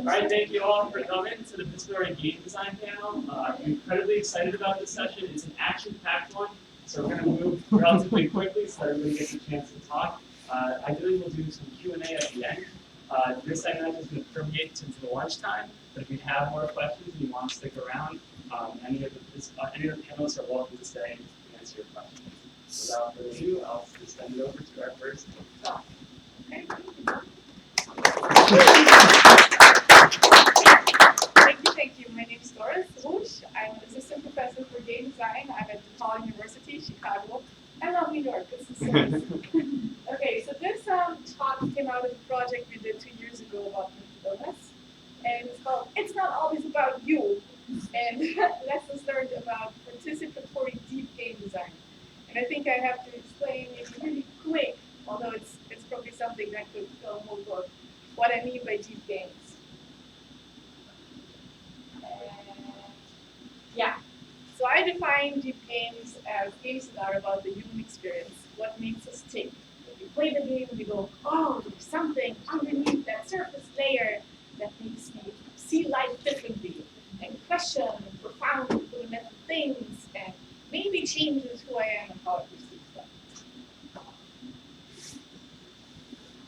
All right, thank you all for coming to the Participatory Game Design panel. I'm incredibly excited about this session. It's an action-packed one, so we're going to move relatively quickly so that everybody gets a chance to talk. Ideally, we'll do some Q&A at the end. This segment is going to permeate into the lunchtime, but if you have more questions and you want to stick around, any of the panelists are welcome to stay and answer your questions. Without further ado, I'll just send it over to our first talk. Okay. Thank you. My name is Sara Vogel. I'm an assistant professor for game design. I'm at DePaul University, Chicago. I love New York. This is so nice. Okay, so this talk came out of a project we did 2 years ago about mental illness. And it's called It's Not Always About You. And lessons learned about participatory deep game design. And I think I have to explain it really quick, although it's probably something that could fill a whole book, what I mean by deep games. Yeah, so I define deep games as games that are about the human experience, what makes us tick. When we play the game, we go, oh, there's something underneath that surface layer that makes me see life differently and question profound fundamental things and maybe changes who I am and how I perceive them.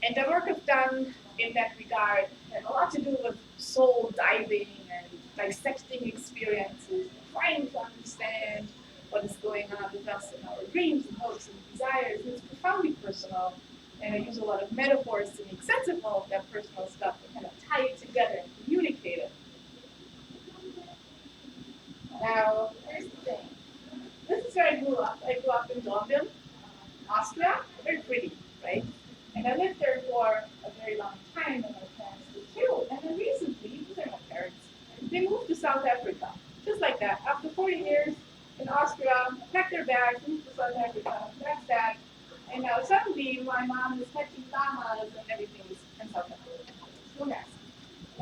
And the work I've done in that regard has a lot to do with soul diving and dissecting experiences, trying to understand what is going on with us in our dreams and hopes and desires. And it's profoundly personal, and I use a lot of metaphors to make sense of all of that personal stuff and kind of tie it together and communicate it. Now, here's the thing. This is where I grew up. I grew up in Dornbirn, Austria. Very pretty, right? And I lived there for a very long time, and my parents did too. And then recently, these are my parents, they moved to South Africa, just like that. After 40 years in Austria, packed their bags, moved to South Africa. That's that. And now suddenly, my mom is catching llamas and everything is in South Africa. So nasty.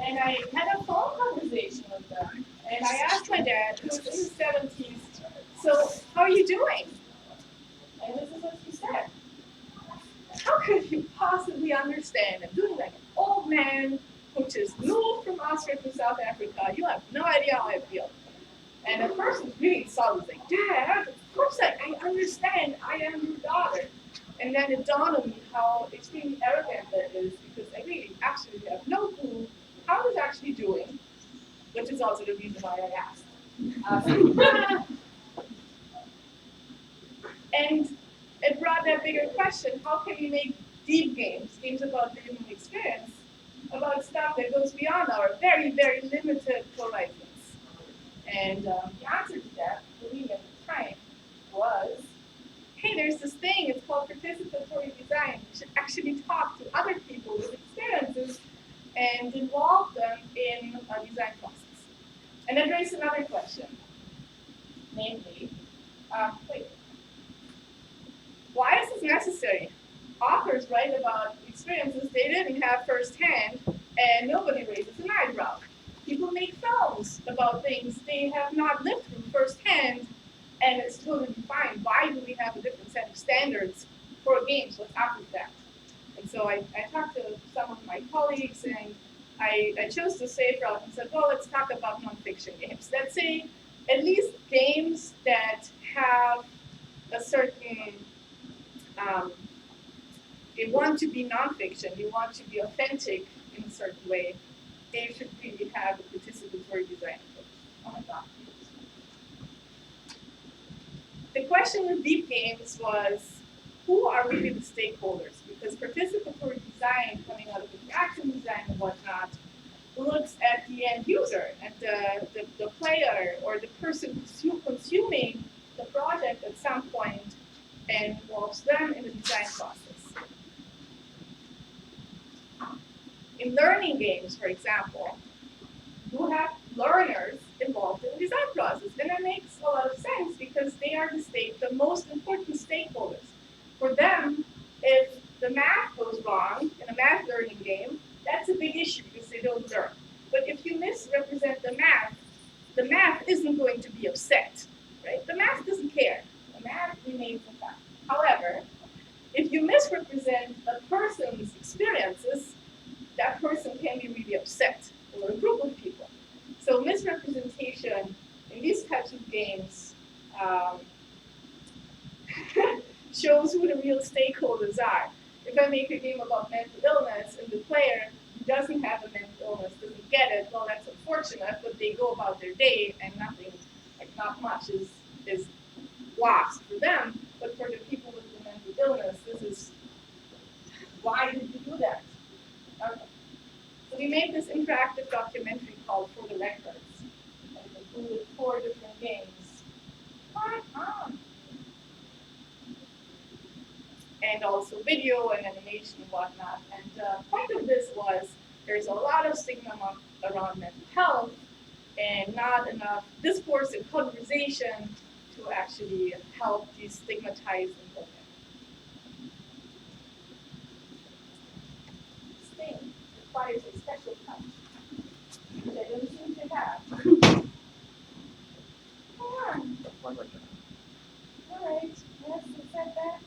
And I had a phone conversation with them, and I asked my dad, who was in his 70s, so how are you doing? And this is what he said. How could you possibly understand? I'm doing like an old man who just moved from Austria to South Africa. You have no idea how I feel. And at first it was really solid. Like, Dad, of course I understand. I am your daughter. And then it dawned on me how extremely arrogant that is, because I really actually have no clue how he's actually doing, which is also the reason why I asked. And it brought that bigger question: how can we make deep games, games about the human experience, about stuff that goes beyond our very, very limited horizons? And the answer to that, for me at the time, was, hey, there's this thing, it's called participatory design. We should actually talk to other people with experiences and involve them in a design process. And that raises another question, namely, why is this necessary? Authors write about experiences they didn't have firsthand, and nobody raises an eyebrow. People make films about things they have not lived through firsthand, and it's totally fine. Why do we have a different set of standards for games? What's up with that? And so I talked to some of my colleagues, and I chose the safe route and said, well, let's talk about nonfiction games. Let's say at least games that have a certain they want to be nonfiction, they want to be authentic in a certain way, they should really have a participatory design approach. Oh my God. The question with deep games was, who are really the stakeholders? Because participatory design, coming out of interaction design and whatnot, looks at the end user, at the player, or the person consuming the project at some point, and involves them in the design process. In learning games, for example, you have learners involved in the design process, and that makes a lot of sense because they are the most important stakeholders. For them, if the math goes wrong in a math learning game, that's a big issue because they don't learn. But if you misrepresent the math isn't going to be upset, right? The math doesn't care. The math remains intact. However, if you misrepresent a person's experiences, that person can be really upset or this representation in these types of games shows who the real stakeholders are. If I make a game about mental illness and the player who doesn't have a mental illness doesn't get it, well, that's unfortunate, but they go about their day and nothing, like not much is lost for them. But for the people with the mental illness, this is, why did you do that? So we made this interactive documentary called For the Records, and it included 4 different games. And also video and animation and whatnot. And the point of this was there's a lot of stigma around mental health and not enough discourse and conversation to actually help destigmatize and prevent. This thing requires a special touch, which I don't seem to have. Come on. All right. Yes, is that that?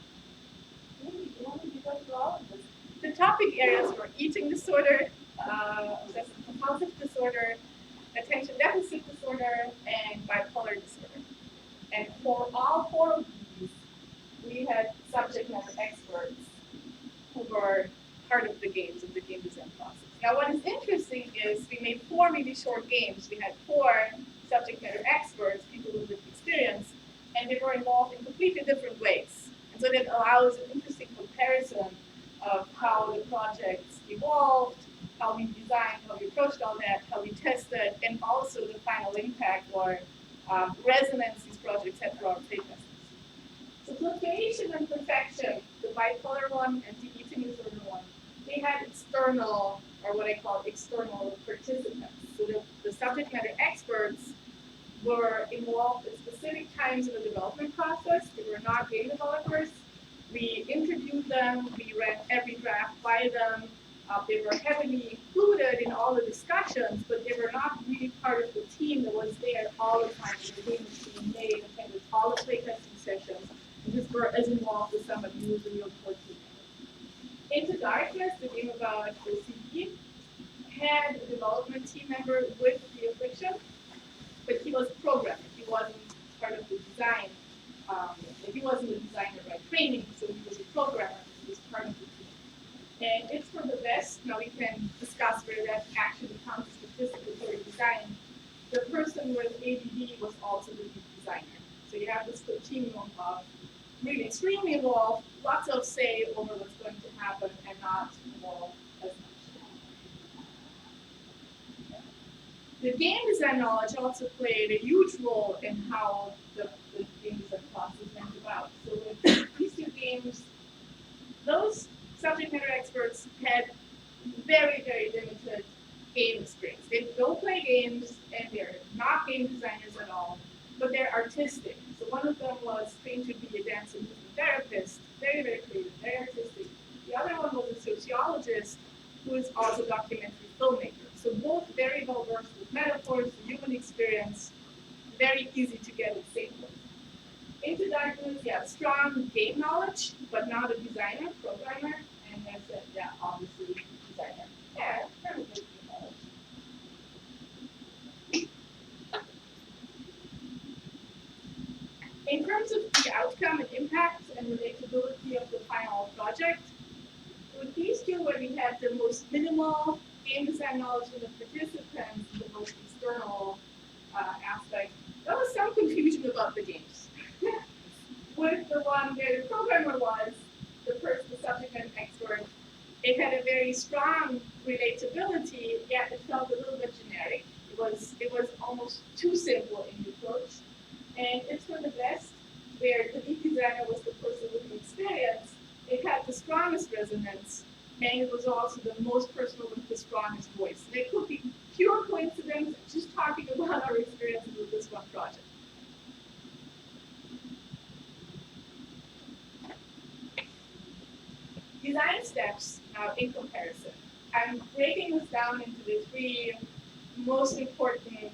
The topic areas were eating disorder, obsessive compulsive disorder, attention deficit disorder, and bipolar disorder. And for all 4 of these, we had subject matter experts who were part of the games of the game design process. Now, what is interesting is we made 4 really short games. We had 4 subject matter experts, people with lived experience, and they were involved in completely different ways. And so that allows an interesting comparison of how the projects evolved, how we designed, how we approached all that, how we tested, and also the final impact or resonance these projects had for our playtesters. So fluctuation and perfection, the bipolar one and the eating disorder one, they had external, or what I call external participants. So the subject matter experts were involved at specific times in the development process. They were not game developers. We interviewed them, we ran every draft by them. They were heavily included in all the discussions, but they were not really part of the team that was there all the time when the game was being made, attended all the playtesting sessions, and just were as involved as somebody who was a real core team member. Into Darkness, the game about OCD, had a development team member with the affliction, but he was a programmer. He wasn't part of the design. He wasn't a designer by training, so he was a programmer. He was part of the team. And it's for the best. Now we can discuss where that actually counts as participatory design. The person with ADD was also the lead designer. So you have this continuum of really extremely involved, lots of say over what's going to happen, and not involved as much. The game design knowledge also played a huge role in how the game design process went about. So with these 2 games, those subject matter experts had very, very limited game experience. They don't play games, and they're not game designers at all, but they're artistic. So one of them was trained to be a dance and movement therapist, very, very creative, very artistic. The other one was a sociologist who is also a documentary filmmaker. So both very well versed with metaphors, human experience, very easy to get at the same place. Into Darkness, yeah, strong game knowledge, but not a designer, programmer, and I said, yeah, obviously designer. Yeah, kind of good game knowledge. In terms of the outcome and impact and relatability of the final project, with these 2 where we had the most minimal game design knowledge of the participants, the most external aspect, there was some confusion about the games. With the one where the programmer was, the subject matter expert, it had a very strong relatability, yet it felt a little bit generic. It was almost too simple in the approach. And it's for the best, where the lead designer was the person with the experience. It had the strongest resonance, and it was also the most personal with the strongest voice. And it could be pure coincidence, just talking about our experiences with this one project. Design steps now in comparison. I'm breaking this down into the 3 most important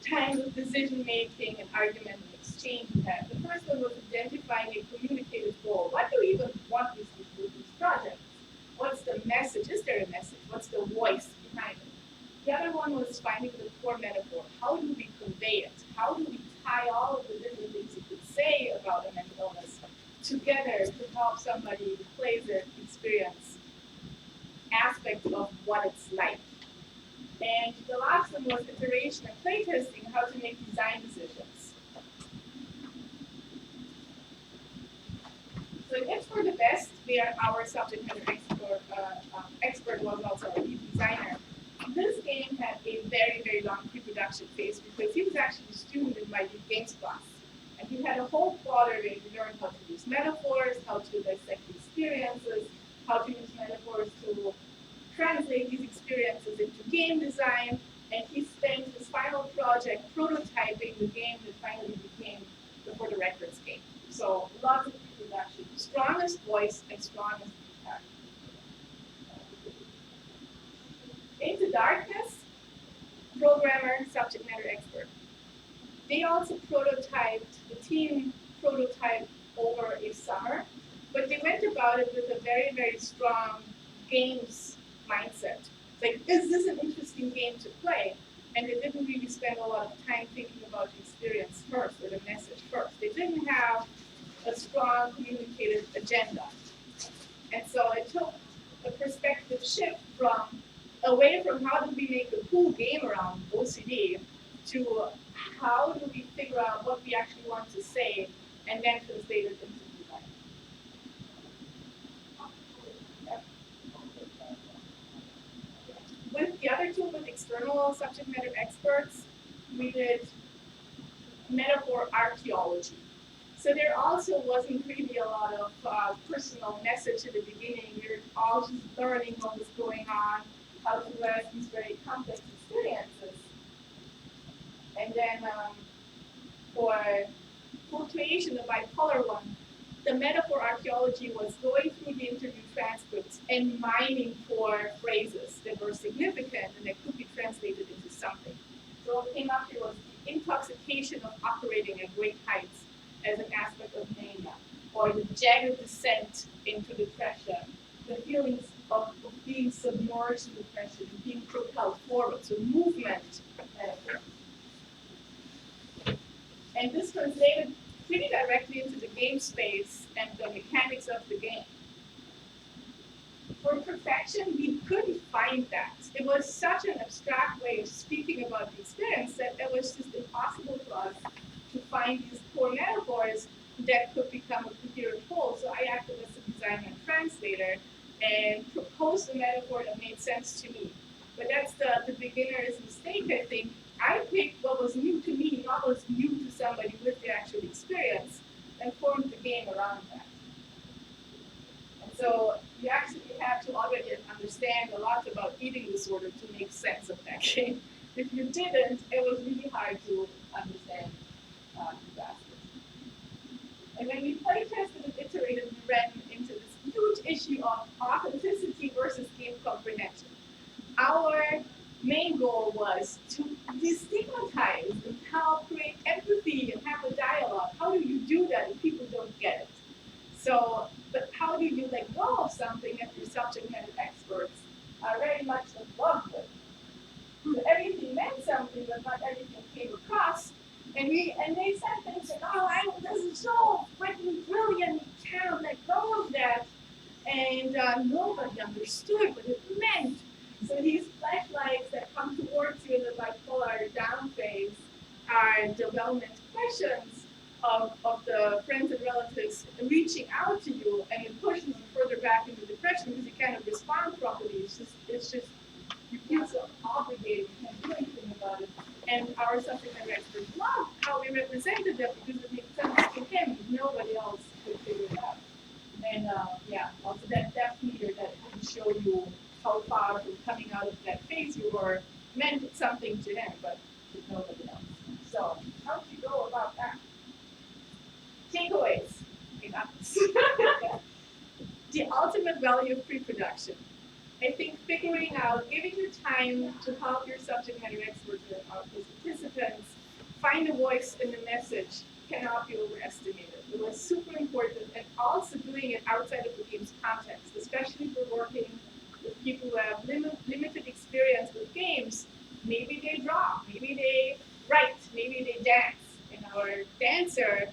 kinds of decision making and argument and exchange we had. The first one was identifying a communicated goal. What do we even want with these projects? What's the message? Is there a message? What's the voice behind it? The other one was finding the core metaphor. How do we convey it? How do we tie all of the different things you could say about a mental illness together to help somebody who plays it experience aspects of what it's like? And the last one was iteration and playtesting, how to make design decisions. So in It's for the Best, where our subject matter expert was also our lead designer, this game had a very, very long pre-production phase because he was actually a student in my lead games class. And he had a whole quarter where he learned how to use metaphors, how to dissect experiences, how to use metaphors to translate these experiences into game design. And he spent his final project prototyping the game that finally became the For the Records game. So lots of pre-production, strongest voice and strongest guitar. Into Darkness, programmer, subject matter expert. They also prototyped, the team prototyped over a summer, but they went about it with a very, very strong games mindset. Like, is this an interesting game to play? And they didn't really spend a lot of time thinking about the experience first or the message first. They didn't have a strong communicated agenda. And so it took a perspective shift from away from how do we make a cool game around OCD to how do we figure out what we actually want to say and then translate it into design. Yep. With the other two, with external subject matter experts, we did metaphor archaeology. So there also wasn't really a lot of personal message at the beginning. We were all just learning what was going on, how to learn these very complex experiences. And then for fluctuation, the bipolar one, the metaphor archaeology was going through the interview transcripts and mining for phrases that were significant and that could be translated into something. So what came up here was the intoxication of operating at great heights as an aspect of mania, or the jagged descent into depression, the feelings of being submerged in depression and being propelled forward, so movement metaphor. And this translated pretty directly into the game space and the mechanics of the game. For perfection, we couldn't find that. It was such an abstract way of speaking about the experience that it was just impossible for us to find these core metaphors that could become a coherent whole. So I acted as a designer and translator and proposed a metaphor that made sense to me. But that's the beginner's mistake, I think. I picked what was new to me, not what was new to somebody with the actual experience, and formed the game around that. And so you actually have to already understand a lot about eating disorder to make sense of that game. If you didn't, it was really hard to understand these aspects. And when we playtested and iterated, we ran into this huge issue of authenticity versus game comprehension. Our main goal was to destigmatize and help create empathy and have a dialogue. How do you do that if people don't get it? So, but how do you let go of something if your subject matter experts are very much in love with? So everything meant something, but not everything came across. And they said things like, "Oh, this is so freaking brilliant. You can't let go of that." And nobody understood what it meant. So these flashlights that come towards you in the bipolar down phase are development questions of the friends and relatives reaching out to you, and it pushes you further back into depression because you cannot respond properly. It's just you feel so obligated, you can't do anything about it. And our subject matter experts loved how we represented that because it made sense to him, nobody else could figure it out. And also that depth meter that can show you how far from coming out of that phase you were meant something to him, but to nobody else. So how do you go about that? Takeaways. We got this. The ultimate value of pre-production. I think figuring out, giving you time to help your subject matter experts or those participants find a voice in the message cannot be overestimated. It was super important, and also doing it outside of the game's context, especially if we're working with people who have limited experience with games. maybe they draw, maybe they write, maybe they dance. And our dancer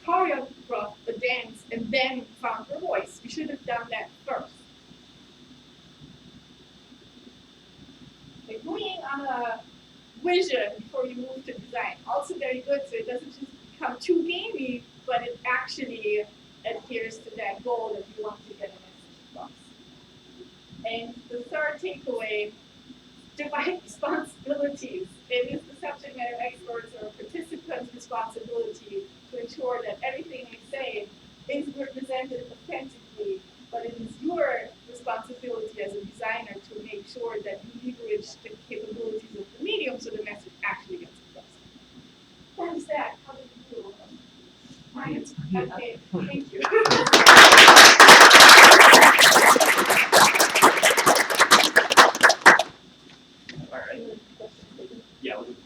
choreographed the dance and then found her voice. We should have done that first. Agreeing on a vision before you move to design. Also very good, so it doesn't just become too gamey, but it actually adheres to that goal that you want to get a message across. And the third takeaway, divide responsibilities. It is the subject matter experts or participants' responsibility to ensure that everything they say is represented authentically, but it is your responsibility as a designer to make sure that you leverage the capabilities of the medium so the message actually gets across. That is that. How did you do? Fine. Okay, thank you. All right. Yeah. We'll do.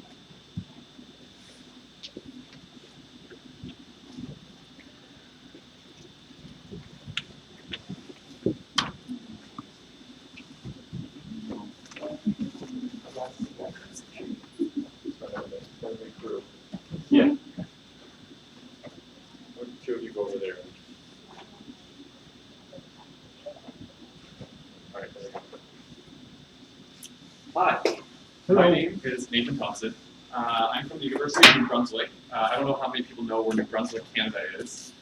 Yeah. Two of you go over there. All right, there we go. Hi, my name is Nathan Thompson. I'm from the University of New Brunswick. I don't know how many people know where New Brunswick, Canada is.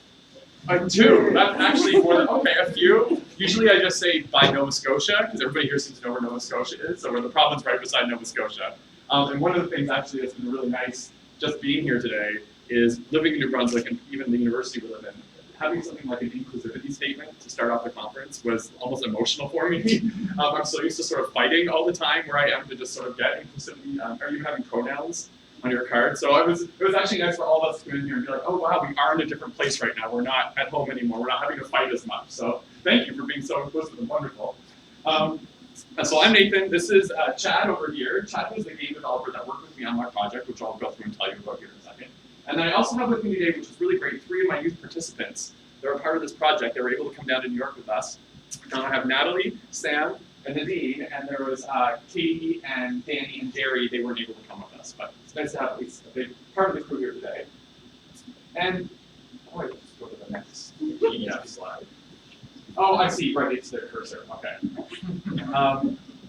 Two. That's actually more than, okay, a few. Usually I just say by Nova Scotia, because everybody here seems to know where Nova Scotia is, so we're the province right beside Nova Scotia. And one of the things actually that's been really nice just being here today is living in New Brunswick and even the university we live in. Having something like an inclusivity statement to start off the conference was almost emotional for me. I'm so used to sort of fighting all the time where I am to just sort of get inclusivity, or even having pronouns on your card. So it was actually nice for all of us to come in here and be like, oh wow, we are in a different place right now. We're not at home anymore. We're not having to fight as much. So thank you for being so inclusive and wonderful. And so I'm Nathan. This is Chad over here. Chad was the game developer that worked with me on my project, which I'll go through and tell you about here in a second. And then I also have with me today, which is really great, 3 of my youth participants. They were part of this project. They were able to come down to New York with us. I have Natalie, Sam, and Nadine, and there was Katie and Danny and Jerry. They weren't able to come with us, but it's nice to have at least a big part of the crew here today. And oh, I just go to the next PDF slide. Oh, I see. Right, it's their cursor. Okay.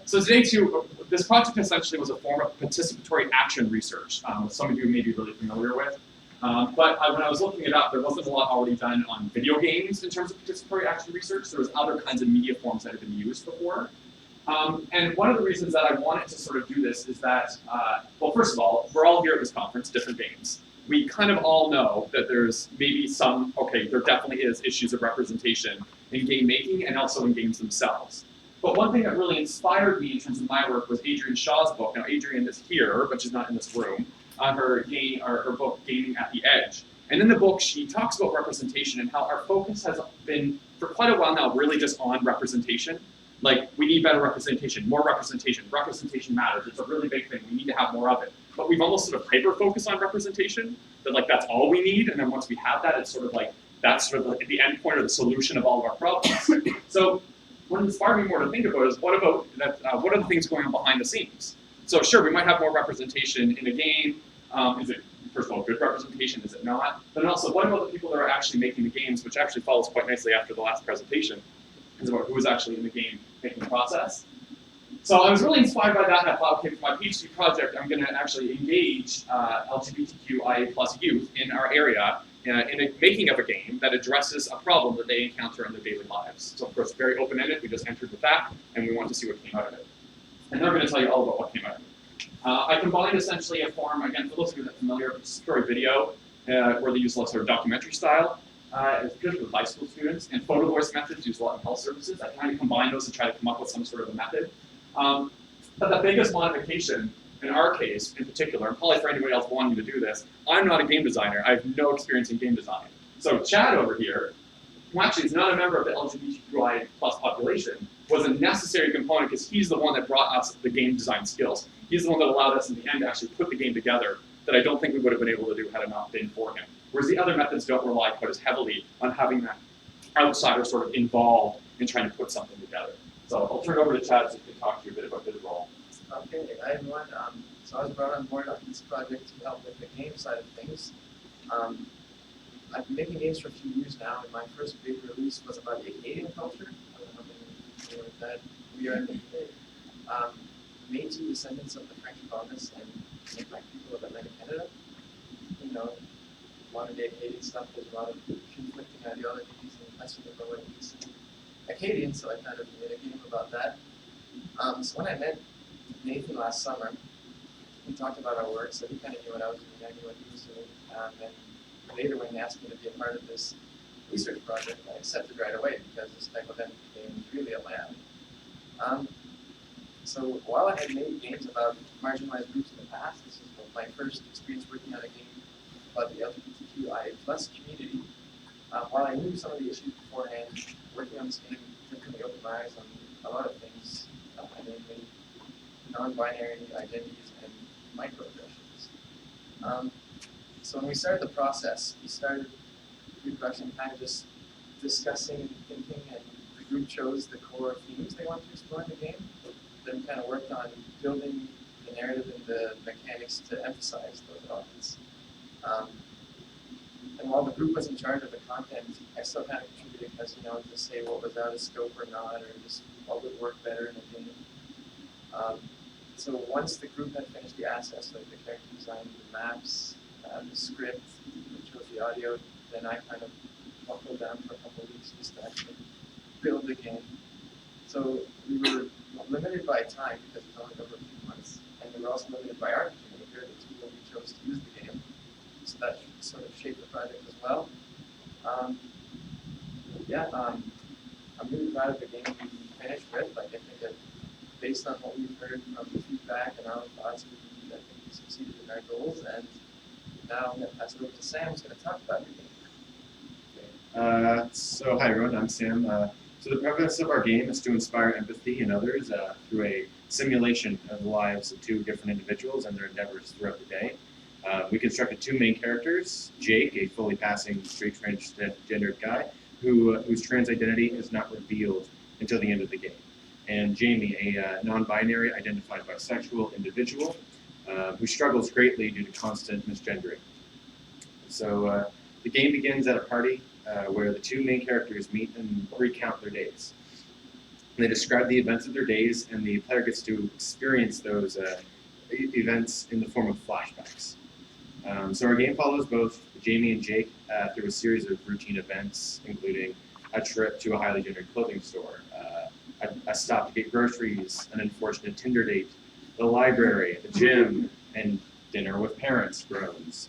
So today, too, this project essentially was a form of participatory action research, which some of you may be really familiar with. But when I was looking it up, there wasn't a lot already done on video games in terms of participatory action research. There was other kinds of media forms that had been used before. And one of the reasons that I wanted to sort of do this is that, well, first of all, we're all here at this conference, different games. We kind of all know that there's maybe some, okay, there definitely is issues of representation in game making and also in games themselves. But one thing that really inspired me in terms of my work was Adrienne Shaw's book. Now, Adrienne is here, but she's not in this room, on her book, Gaming at the Edge. And in the book, she talks about representation and how our focus has been, for quite a while now, really just on representation. Like, we need better representation, more representation. Representation matters. It's a really big thing. We need to have more of it. But we've almost sort of hyper-focused on representation, that like that's all we need. And then once we have that, it's sort of like, that's sort of like the end point or the solution of all of our problems. So what inspired me more to think about is what about that? What are the things going on behind the scenes? So sure, we might have more representation in a game. Is it, first of all, good representation? Is it not? But also, what about the people that are actually making the games, which actually follows quite nicely after the last presentation, is about who is actually in the game making process. So I was really inspired by that, and I thought, okay, for my PhD project, I'm going to actually engage LGBTQIA+ youth in our area in a making of a game that addresses a problem that they encounter in their daily lives. So of course, very open-ended. We just entered with that, and we want to see what came out of it. And then I'm going to tell you all about what came out of it. I combined essentially a form, again, for those of you that are familiar with story video, where they use a lot of sort of documentary style. It's good with high school students, and photo voice methods used a lot in health services. I kind of combine those to try to come up with some sort of a method. But the biggest modification, in our case in particular, and probably for anybody else wanting to do this, I'm not a game designer. I have no experience in game design. So Chad over here, who actually is not a member of the LGBTQIA+ population, was a necessary component because he's the one that brought us the game design skills. He's the one that allowed us in the end to actually put the game together that I don't think we would have been able to do had it not been for him. Whereas the other methods don't rely quite as heavily on having that outsider sort of involved in trying to put something together. So I'll turn it over to Chad so he can talk to you a bit about his role. Okay, hi everyone. So I was brought on board on this project to help with the game side of things. I've been making games for a few years now, and my first big release was about the Acadian culture. I don't know how many familiar with that. We are Métis descendants of the French colonists and black people of Atlantic Canada. You know, modern day Acadian stuff, there's a lot of conflicting ideologies, and I sort of know what it means to be Acadian, so I kind of made a game about that. So when I met Nathan last summer, we talked about our work, so he kind of knew what I was doing, I knew what he was doing. And later when he asked me to be a part of this research project, I accepted right away because this type of entity game was really up my alley. So while I had made games about marginalized groups in the past, this is my first experience working on a game about the LGBTQIA plus community. While I knew some of the issues beforehand, working on this game definitely opened my eyes on a lot of things, namely non-binary identities and microaggressions. So when we started the process, we started pre-production kind of just discussing and thinking, and the group chose the core themes they wanted to explore in the game. Then we kind of worked on building the narrative and the mechanics to emphasize those elements. And while the group was in charge of the content, I still kind of contributed because, to say what was out of scope or not, or just what would work better in a game. So once the group had finished the assets, like the character design, the maps, the script, which was the audio, then I kind of buckled down for a couple of weeks just to actually build the game. So we were limited by time because it was only over a few months, and we were also limited by RPG Maker, the tool we chose to use the game. So that sort of shaped the project as well. I'm really proud of the game we finished with. Like, I think that based on what we've heard from the feedback and our thoughts, I think we succeeded in our goals. And now I'm going to pass it over to Sam, who's going to talk about the game. So hi everyone, I'm Sam. So the premise of our game is to inspire empathy in others through a simulation of the lives of two different individuals and their endeavors throughout the day. We constructed two main characters, Jake, a fully passing straight transgendered guy, whose trans identity is not revealed until the end of the game, and Jamie, a non-binary identified bisexual individual who struggles greatly due to constant misgendering. So the game begins at a party where the two main characters meet and recount their days. They describe the events of their days, and the player gets to experience those events in the form of flashbacks. So our game follows both Jamie and Jake through a series of routine events, including a trip to a highly gendered clothing store, a stop to get groceries, an unfortunate Tinder date, the library, the gym, and dinner with parents, groans.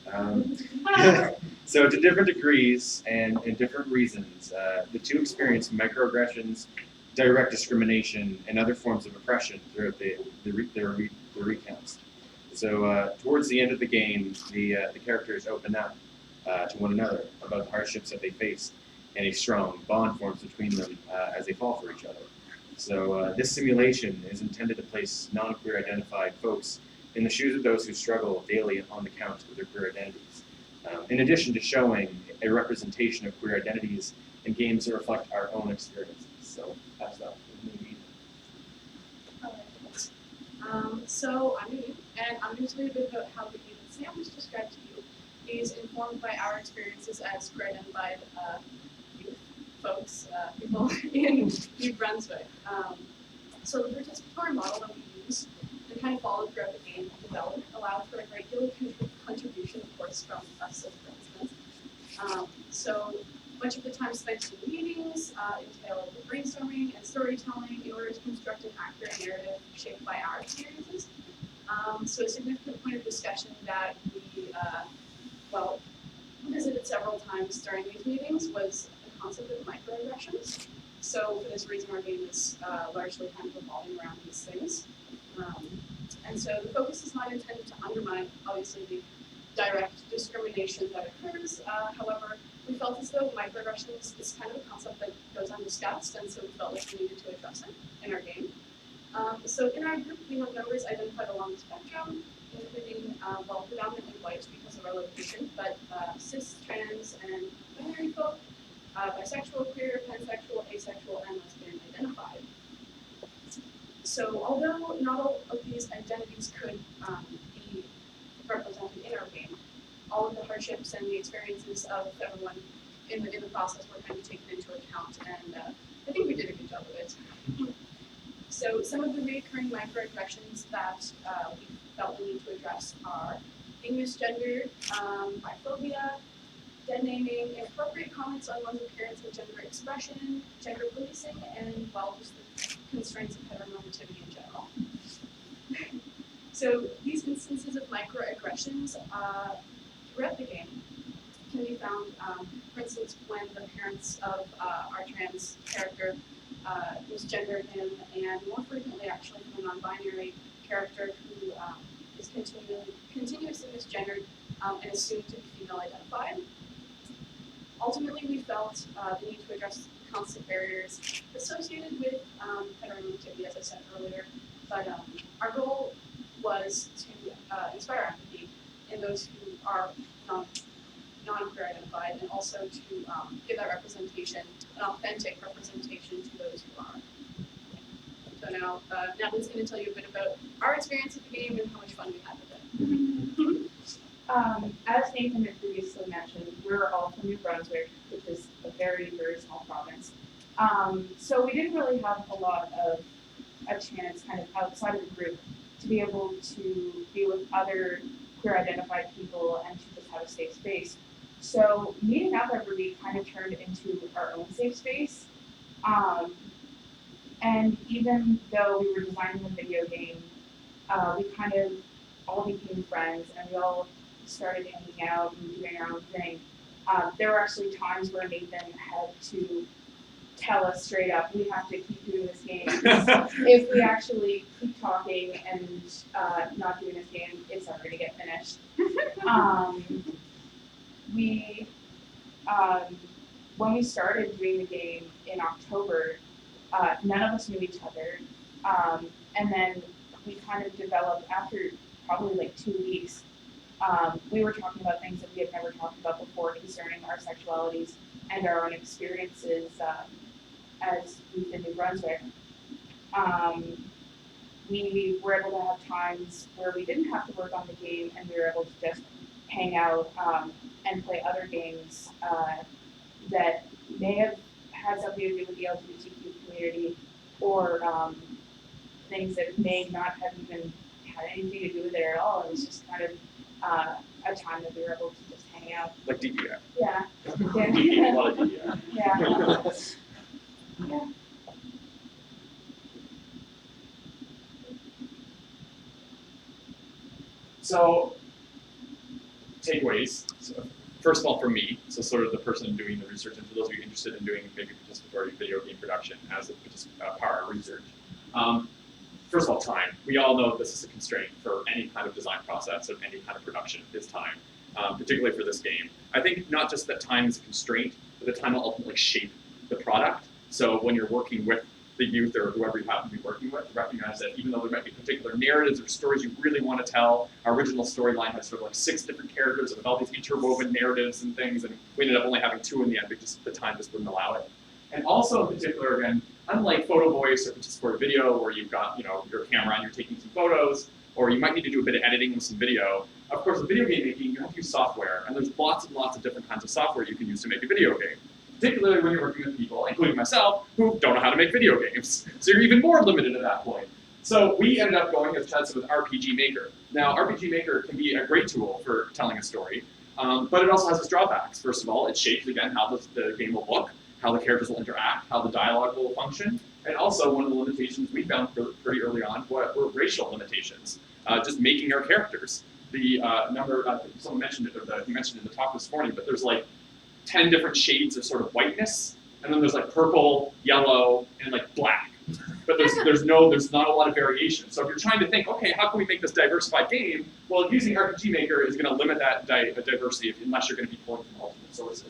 So to different degrees and different reasons, the two experience microaggressions, direct discrimination, and other forms of oppression throughout the recounts. So towards the end of the game, the characters open up to one another about the hardships that they face, and a strong bond forms between them as they fall for each other. So this simulation is intended to place non-queer identified folks in the shoes of those who struggle daily on the count of their queer identities. In addition to showing a representation of queer identities in games that reflect our own experiences. So that's that. So I'm Amy, and I'm going to tell you a bit about how the game that Sam just described to you is informed by our experiences as queer identified youth folks, people in New Brunswick. So the participatory model that we use and kind of followed throughout the game development allowed for a regular contribution, of course, from us as residents. So much of the time spent in meetings entailed brainstorming and storytelling in order to construct an accurate narrative shaped by our experiences. So a significant point of discussion that we, visited several times during these meetings was the concept of microaggressions. So for this reason, our game is largely kind of revolving around these things. And so the focus is not intended to undermine, obviously, the direct discrimination that occurs. However, we felt as though microaggressions is kind of a concept that goes undiscussed, and so we felt like we needed to address it in our game. So in our group, we have members identified along the spectrum, including, predominantly white because of our location, but cis, trans, and binary folk, bisexual, queer, pansexual, asexual, and lesbian identified. So although not all of these identities could be represented in our game, all of the hardships and the experiences of everyone in the process were kind of taken into account, and I think we did a good job of it. So some of the recurring microaggressions that we felt we need to address are being misgendered, biphobia, dead naming, inappropriate comments on one's appearance and gender expression, gender policing, and well, just the constraints of heteronormativity in general. So these instances of microaggressions throughout the game can be found, for instance, when the parents of our trans character misgendered him, and more frequently actually from a non-binary character who is continuously misgendered and assumed to be female identified. Ultimately, we felt the need to address constant barriers associated with heteronormativity, as I said earlier, but our goal was to inspire empathy in those who are non-queer identified, and also to give that representation, an authentic representation to those who are. So now, Nathan's going to tell you a bit about our experience with the game and how much fun we had with it. As Nathan had previously mentioned, we're all from New Brunswick, which is a very, very small province. So we didn't really have a lot of a chance kind of outside of the group to be able to be with other queer identified people and to just have a safe space. So meeting up every week kind of turned into our own safe space. And even though we were designing a video game, we kind of all became friends and we all started hanging out and doing our own thing. There were actually times where Nathan had to tell us straight up, we have to keep doing this game. If we actually keep talking and not doing this game, it's not going to get finished. When we started doing the game in October, none of us knew each other. And then we kind of developed, after probably like 2 weeks, we were talking about things that we had never talked about before concerning our sexualities and our own experiences as youth in New Brunswick. We were able to have times where we didn't have to work on the game and we were able to just hang out and play other games that may have had something to do with the LGBTQ community, or things that may not have even had anything to do with it at all. It was just kind of a time that we were able to just hang out. Like DDR. Yeah. A lot of DDR. Yeah. Yeah. So, takeaways. So, first of all, for me, so sort of the person doing the research, and for those of you interested in doing maybe participatory video game production as a part of research. First of all, time. We all know this is a constraint for any kind of design process or any kind of production is time, particularly for this game. I think not just that time is a constraint, but the time will ultimately shape the product. So when you're working with the youth or whoever you happen to be working with, recognize that even though there might be particular narratives or stories you really want to tell, our original storyline has sort of like 6 different characters with all these interwoven narratives and things, and we ended up only having 2 in the end because the time just wouldn't allow it. And also in particular, again, unlike photo voice or participatory video where you've got your camera and you're taking some photos, or you might need to do a bit of editing with some video, of course with video game making you have to use software, and there's lots and lots of different kinds of software you can use to make a video game. Particularly when you're working with people, including myself, who don't know how to make video games. So you're even more limited at that point. So we ended up going, as Chad said, with RPG Maker. Now, RPG Maker can be a great tool for telling a story, but it also has its drawbacks. First of all, it shapes, again, how the game will look, how the characters will interact, how the dialogue will function, and also one of the limitations we found pretty early on were racial limitations, just making our characters. The someone mentioned it, or he mentioned it in the talk this morning, but there's like 10 different shades of sort of whiteness, and then there's like purple, yellow, and like black. But there's not a lot of variation. So if you're trying to think, okay, how can we make this diversified game? Well, using RPG Maker is going to limit that diversity unless you're going to be pulling from multiple sources.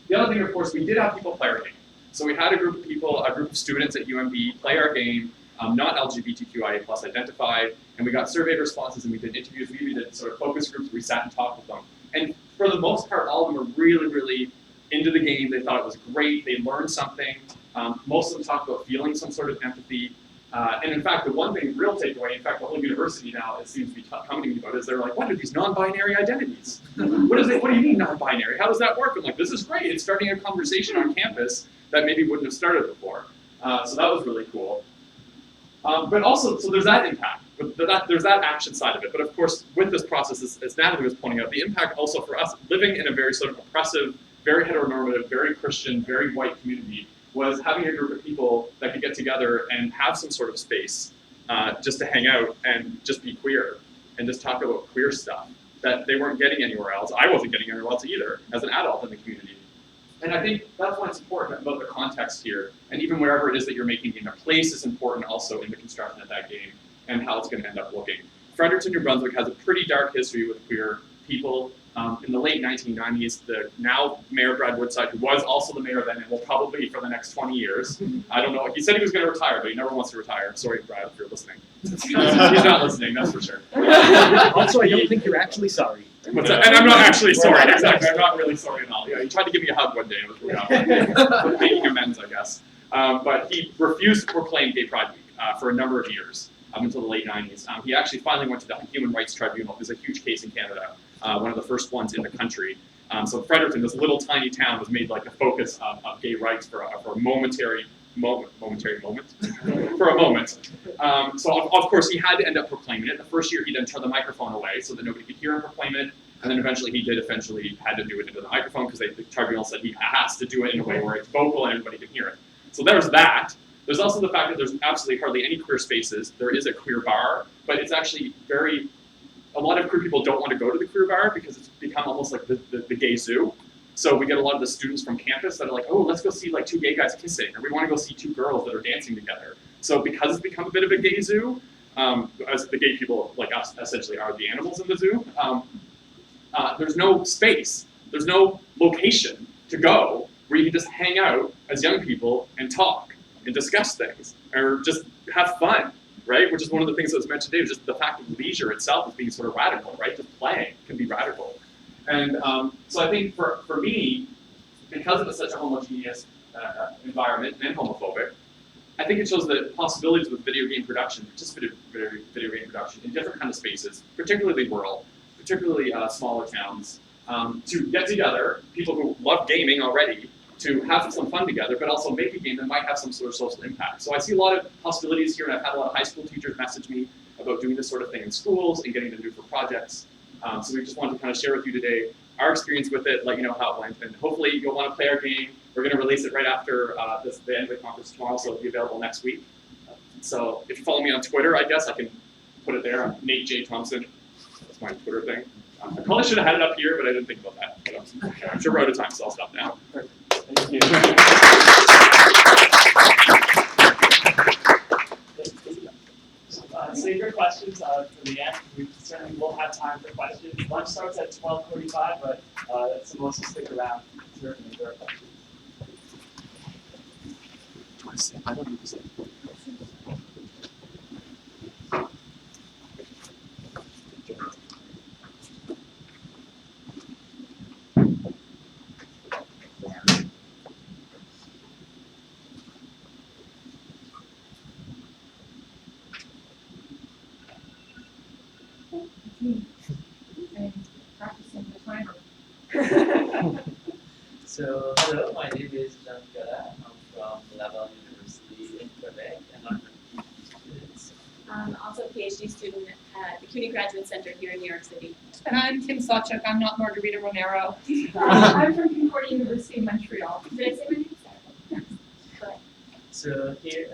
The other thing, of course, we did have people play our game. So we had a group of people, a group of students at UMB play our game, not LGBTQIA plus identified, and we got survey responses and we did interviews. We did sort of focus groups. We sat and talked with them. And for the most part, all of them were really, really into the game. They thought it was great. They learned something. Most of them talked about feeling some sort of empathy. And in fact, the one thing, real takeaway, in fact, the whole university now it seems to be coming to me about is they're like, what are these non-binary identities? What do you mean non-binary? How does that work? I'm like, this is great. It's starting a conversation on campus that maybe wouldn't have started before. So that was really cool. But also, so there's that impact. But there's that action side of it. But of course, with this process, as Natalie was pointing out, the impact also for us, living in a very sort of oppressive, very heteronormative, very Christian, very white community, was having a group of people that could get together and have some sort of space just to hang out and just be queer and just talk about queer stuff that they weren't getting anywhere else. I wasn't getting anywhere else either as an adult in the community. And I think that's why it's important about the context here, and even wherever it is that you're making game, the place is important also in the construction of that game and how it's going to end up looking. Fredericton, New Brunswick has a pretty dark history with queer people. In the late 1990s, the now Mayor Brad Woodside, who was also the mayor then and will probably be for the next 20 years, I don't know, he said he was going to retire, but he never wants to retire. Sorry, Brad, if you're listening. He's not listening, that's for sure. Also, I don't think you're actually sorry. And I'm not actually sorry, exactly. I'm not really sorry at all. Yeah, he tried to give me a hug one day, and it was really awkward. Making amends, I guess. But he refused to proclaim Gay Pride Week for a number of years, up until the late 90s. He actually finally went to the Human Rights Tribunal. There's a huge case in Canada, one of the first ones in the country. So Fredericton, this little tiny town, was made like the focus of gay rights for a momentary moment. For a moment. So of course he had to end up proclaiming it. The first year he then turned the microphone away so that nobody could hear him proclaim it. And then eventually he had to do it into the microphone because the tribunal said he has to do it in a way where it's vocal and everybody can hear it. So there's that. There's also the fact that there's absolutely hardly any queer spaces. There is a queer bar, but it's actually a lot of queer people don't want to go to the queer bar because it's become almost like the gay zoo. So we get a lot of the students from campus that are like, oh, let's go see like two gay guys kissing, or we want to go see two girls that are dancing together. So because it's become a bit of a gay zoo, as the gay people like us essentially are the animals in the zoo, there's no space, there's no location to go where you can just hang out as young people and talk and discuss things, or just have fun, right? Which is one of the things that was mentioned today, just the fact of leisure itself is being sort of radical, right? Just playing can be radical. And so I think for me, because it's such a homogeneous environment and homophobic, I think it shows the possibilities with video game production, participative video game production in different kind of spaces, particularly rural, particularly smaller towns, to get together, people who love gaming already, to have some fun together, but also make a game that might have some sort of social impact. So I see a lot of possibilities here, and I've had a lot of high school teachers message me about doing this sort of thing in schools and getting them to do for projects. So we just wanted to kind of share with you today our experience with it, let you know how it went, and hopefully you'll want to play our game. We're going to release it right after the end of the conference tomorrow, so it'll be available next week. So if you follow me on Twitter, I guess I can put it there. I'm Nate J. Thompson. That's my Twitter thing. I probably should have had it up here, but I didn't think about that. But I'm sure we're out of time, so I'll stop now. Thank you. Save your questions for the end. We certainly will have time for questions. Lunch starts at 12:45, but some of us will stick around to certainly for questions. I don't need to say. I'm practicing the timer. So, hello, my name is Jean-Nicolas. I'm from Laval University in Quebec, and I'm a PhD student. I'm also a PhD student at the CUNY Graduate Center here in New York City. And I'm Kim Sawchuk. I'm not Margarida Romero. I'm from Concordia University in Montreal. Did I say my name? Sorry. So, here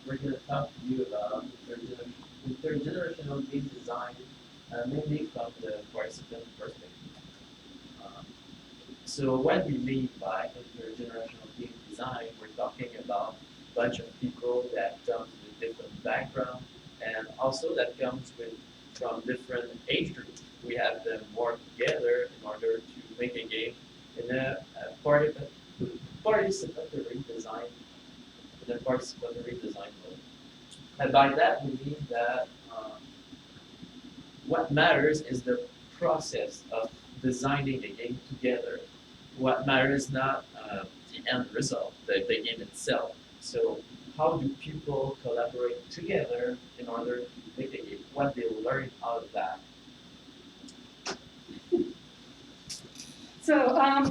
we're going to talk to you about intergenerational game design, mainly from the participant perspective. So what we mean by intergenerational game design, we're talking about a bunch of people that comes with different background, and also that comes from different age groups. We have them work together in order to make a game in a participatory design mode. And by that we mean that what matters is the process of designing the game together. What matters is not the end result, the game itself. So how do people collaborate together in order to make the game, what they learn out of that. So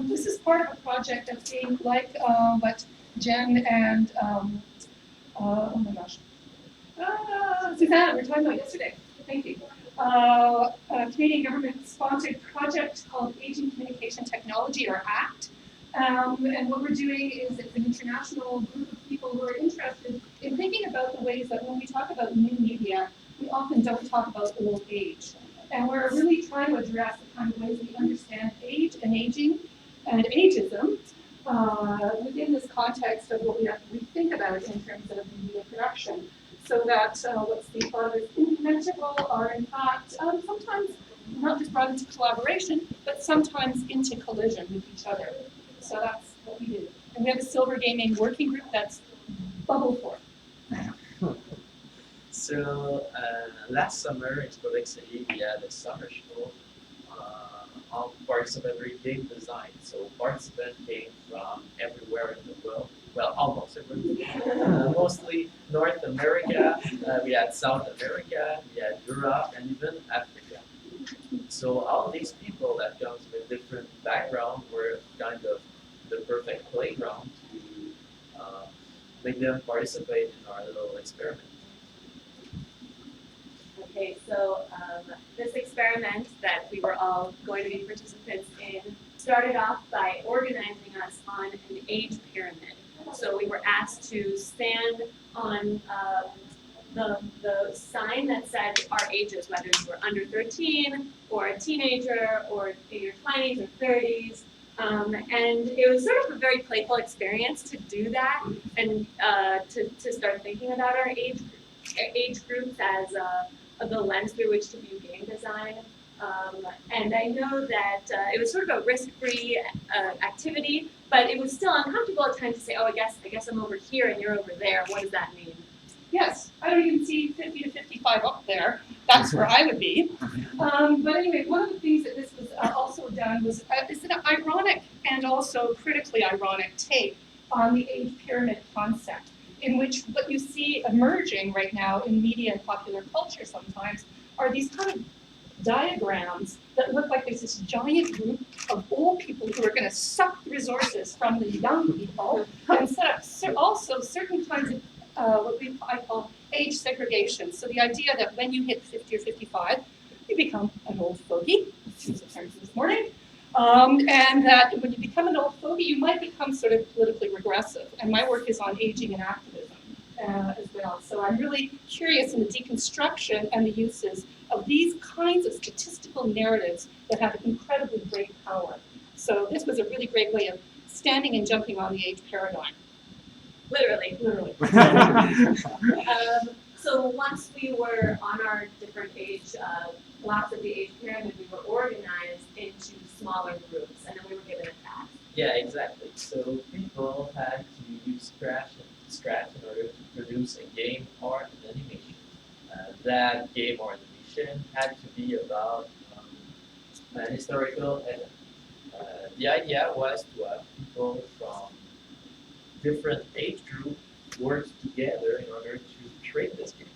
this is part of a project that's being like what Jen and oh my gosh, Susanna were talking about yesterday. Thank you. A Canadian government-sponsored project called Aging Communication Technology, or ACT. And what we're doing is it's an international group of people who are interested in thinking about the ways that when we talk about new media, we often don't talk about old age. And we're really trying to address the kind of ways we understand age and aging and ageism within this context of what we think about in terms of media production. So that what's being thought of as implementable are in fact sometimes not just brought into collaboration, but sometimes into collision with each other. So that's what we do. And we have a silver gaming working group that's bubbled forth. So last summer in Quebec City, we had a summer show on participatory game design. So participants came from everywhere in the world. Well, almost everywhere. Mostly North America. We had South America. We had Europe, and even Africa. So all these people that comes with different backgrounds were kind of the perfect playground to make them participate in our little experiment. Okay, so this experiment that we were all going to be participants in started off by organizing us on an age pyramid. So we were asked to stand on the sign that said our ages, whether you were under 13 or a teenager or in your 20s or 30s. And it was sort of a very playful experience to do that and to start thinking about our age groups as the lens through which to view game design. And I know that it was sort of a risk-free activity, but it was still uncomfortable at times to say, oh, I guess I'm over here and you're over there. What does that mean? Yes, I don't even see 50 to 55 up there. That's where I would be. But anyway, one of the things that this was also done was is an ironic and also critically ironic take on the age pyramid concept, in which what you see emerging right now in media and popular culture sometimes are these kind of diagrams that look like there's this giant group of old people who are going to suck resources from the young people and set up also certain kinds of what I call age segregation. So the idea that when you hit 50 or 55, you become an old fogey, which was a term this morning, and that when you become an old fogey, you might become sort of politically regressive. And my work is on aging and activism as well. So I'm really curious in the deconstruction and the uses of these kinds of statistical narratives that have incredibly great power. So this was a really great way of standing and jumping on the age paradigm. Literally. Literally. So once we were on our different age blocks of the age pyramid, we were organized into smaller groups, and then we were given a task. Yeah, exactly. So people had to use Scratch in order to produce a game or an animation. That game or animation had to be about an historical event. The idea was to have people from different age groups work together in order to create this game.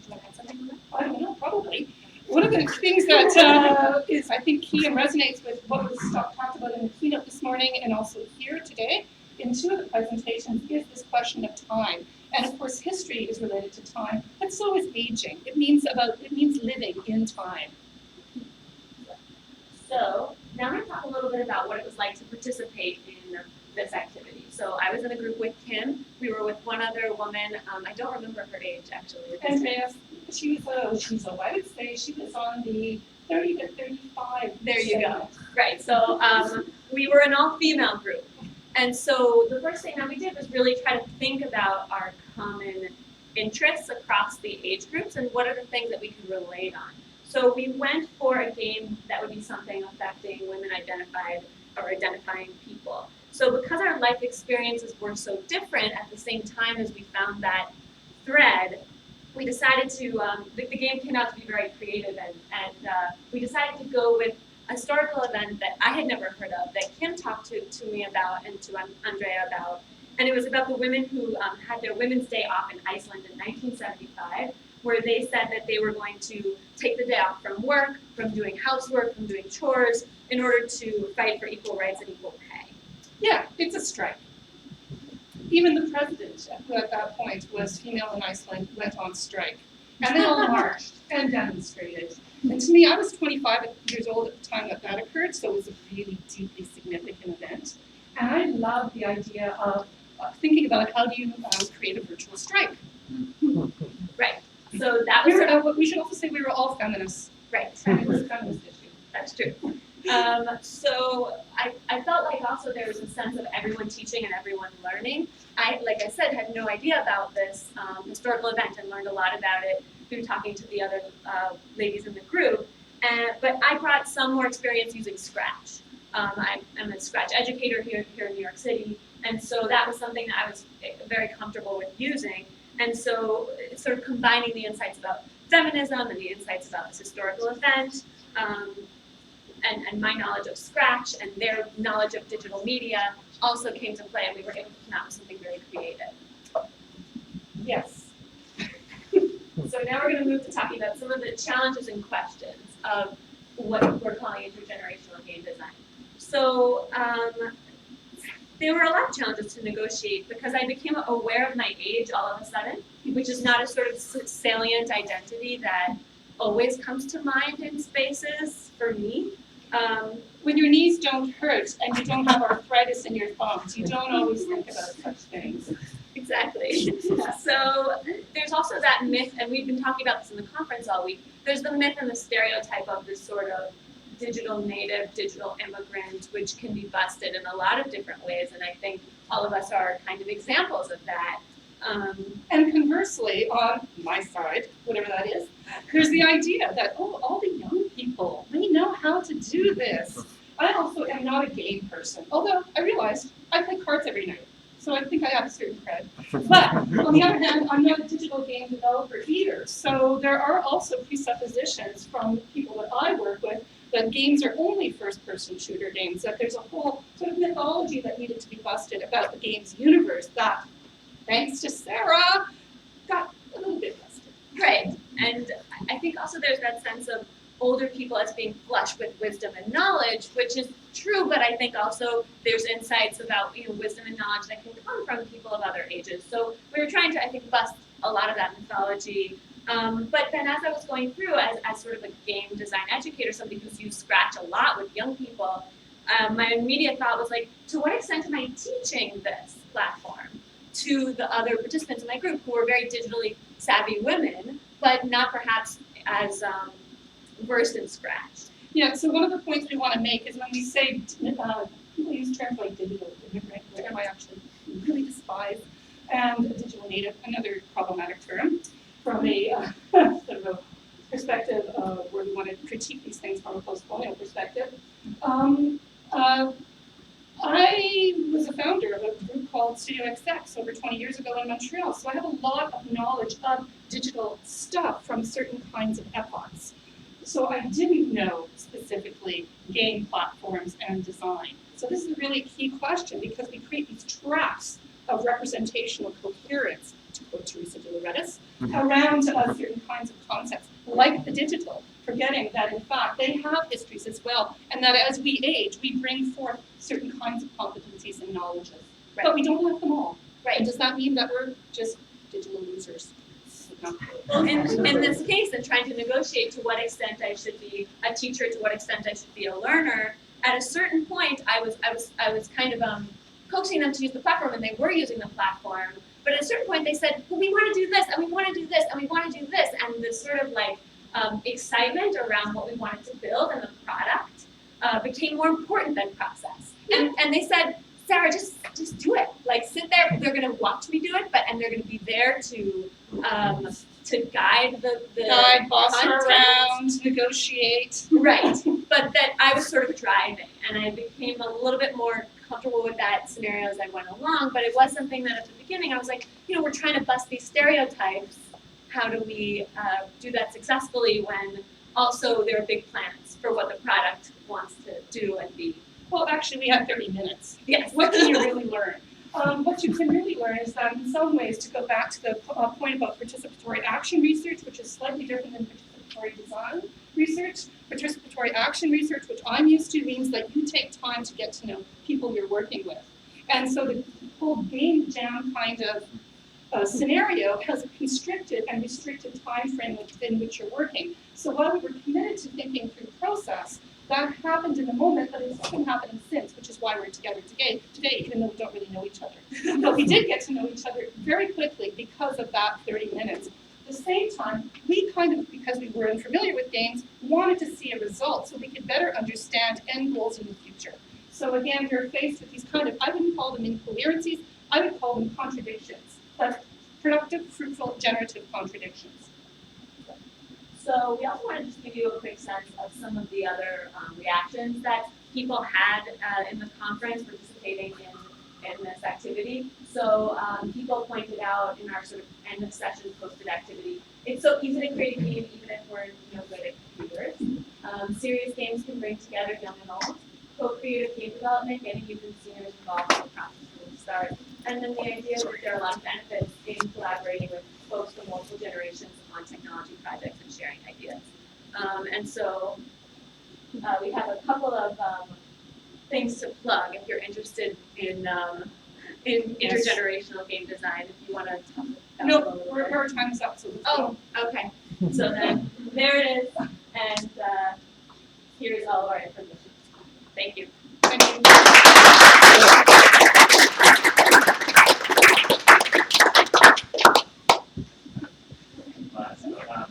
Do I have something on that? I don't know, probably. One of the things that is, I think, key and resonates with what was talked about in the keynote this morning and also here today in two of the presentations is this question of time. And of course, history is related to time, but so is aging. It means living in time. So now I'm going to talk a little bit about what it was like to participate in this activity. So I was in a group with Kim. We were with one other woman. I don't remember her age, actually. Andrea, she was I would say she was on the 30 to 35. There you go. Right. So we were an all-female group. And so the first thing that we did was really try to think about our common interests across the age groups and what are the things that we could relate on. So we went for a game that would be something affecting women identified or identifying people. So because our life experiences were so different at the same time as we found that thread, we decided to, the game came out to be very creative and we decided to go with a historical event that I had never heard of, that Kim talked to me about and to Andrea about. And it was about the women who had their Women's Day off in Iceland in 1975, where they said that they were going to take the day off from work, from doing housework, from doing chores, in order to fight for equal rights and equal pay. Yeah, it's a strike. Even the president at that point was female in Iceland, went on strike. And they all marched and demonstrated. And to me, I was 25 years old at the time that that occurred, so it was a really deeply significant event. And I loved the idea of thinking about how do you create a virtual strike. Right. So that was We should also say we were all feminists. right. And it was a feminist issue. That's true. So I felt like also there was a sense of everyone teaching and everyone learning. Like I said, had no idea about this historical event and learned a lot about it through talking to the other ladies in the group. But I brought some more experience using Scratch. I'm a Scratch educator here in New York City, and so that was something that I was very comfortable with using. And so sort of combining the insights about feminism and the insights about this historical event, and my knowledge of Scratch and their knowledge of digital media also came to play, and we were able to come out with something very creative. Yes. So now we're going to move to talking about some of the challenges and questions of what we're calling intergenerational game design. So there were a lot of challenges to negotiate because I became aware of my age all of a sudden, which is not a sort of salient identity that always comes to mind in spaces for me. When your knees don't hurt and you don't have arthritis in your thumbs, you don't always think about such things. Exactly. So there's also that myth, and we've been talking about this in the conference all week, there's the myth and the stereotype of this sort of digital native, digital immigrant, which can be busted in a lot of different ways, and I think all of us are kind of examples of that. And conversely, on my side, whatever that is, there's the idea that, oh, all the young people, they know how to do this. I also am not a game person, although I realized I play cards every night, so I think I have a certain cred. But on the other hand, I'm not a digital game developer either, so there are also presuppositions from people that I work with that games are only first-person shooter games, that there's a whole sort of mythology that needed to be busted about the games universe that, thanks to Sarah, got a little bit busted. Right, and I think also there's that sense of older people as being flush with wisdom and knowledge, which is true, but I think also there's insights about wisdom and knowledge that can come from people of other ages. So we were trying to, I think, bust a lot of that mythology. But then as I was going through, as sort of a game design educator, somebody who's used Scratch a lot with young people, my immediate thought was like, to what extent am I teaching this platform to the other participants in my group who are very digitally savvy women, but not perhaps as versed in Scratch? Yeah, so one of the points we want to make is when we say, people use terms like digital immigrant, which I actually really despise, and digital native, another problematic term, from a sort of a perspective of where we want to critique these things from a post-colonial perspective. I was a founder of a group called Studio XX over 20 years ago in Montreal, so I have a lot of knowledge of digital stuff from certain kinds of epochs. So I didn't know specifically game platforms and design. So this is a really key question because we create these traps of representational coherence, to quote Teresa de Loretis, around certain kinds of concepts, like the digital, forgetting that in fact they have histories as well, and that as we age, we bring forth certain kinds of competencies and knowledges. Right. But we don't have them all. Right. And does that mean that we're just digital losers? No. Well, in this case, in trying to negotiate to what extent I should be a teacher, to what extent I should be a learner, at a certain point, I was kind of coaxing them to use the platform, and they were using the platform. But at a certain point, they said, well, we want to do this, and we want to do this, and we want to do this, and this sort of like excitement around what we wanted to build and the product became more important than process. And they said, Sarah, just do it. Like, sit there. They're going to watch me do it, and they're going to be there to guide the guide, boss her content. around, negotiate. Right, but that I was sort of driving, and I became a little bit more comfortable with that scenario as I went along. But it was something that at the beginning I was like, we're trying to bust these stereotypes. How do we do that successfully when also there are big plans for what the product wants to do and be? Well, actually, we have 30 minutes. Yes. What can you really learn? what you can really learn is that in some ways, to go back to the point about participatory action research, which is slightly different than participatory design research, participatory action research, which I'm used to, means that you take time to get to know people you're working with. And so the whole game jam kind of scenario has a constricted and restricted time frame within which you're working. So while we were committed to thinking through process, that happened in the moment, but it's been happening since, which is why we're together today, even though we don't really know each other. But we did get to know each other very quickly because of that 30 minutes. At the same time, we kind of, because we were unfamiliar with games, wanted to see a result so we could better understand end goals in the future. So again, we're faced with these kind of, I wouldn't call them incoherencies, I would call them contradictions, but productive, fruitful, generative contradictions. So we also want to just give you a quick sense of some of the other reactions that people had in the conference participating in this activity. So people pointed out in our sort of end of session posted activity, it's so easy to create a game even if we're good at computers. Serious games can bring together young adults. Co-creative game development, getting youth and seniors involved in the process from the start. And then the idea that there are a lot of benefits in collaborating with folks from multiple generations on technology projects and sharing ideas. And so we have a couple of things to plug if you're interested in intergenerational game design. If you want to talk about No, our time's up, so let's go. Okay. So then there it is, and here's all of our information. Thank you. Thank you.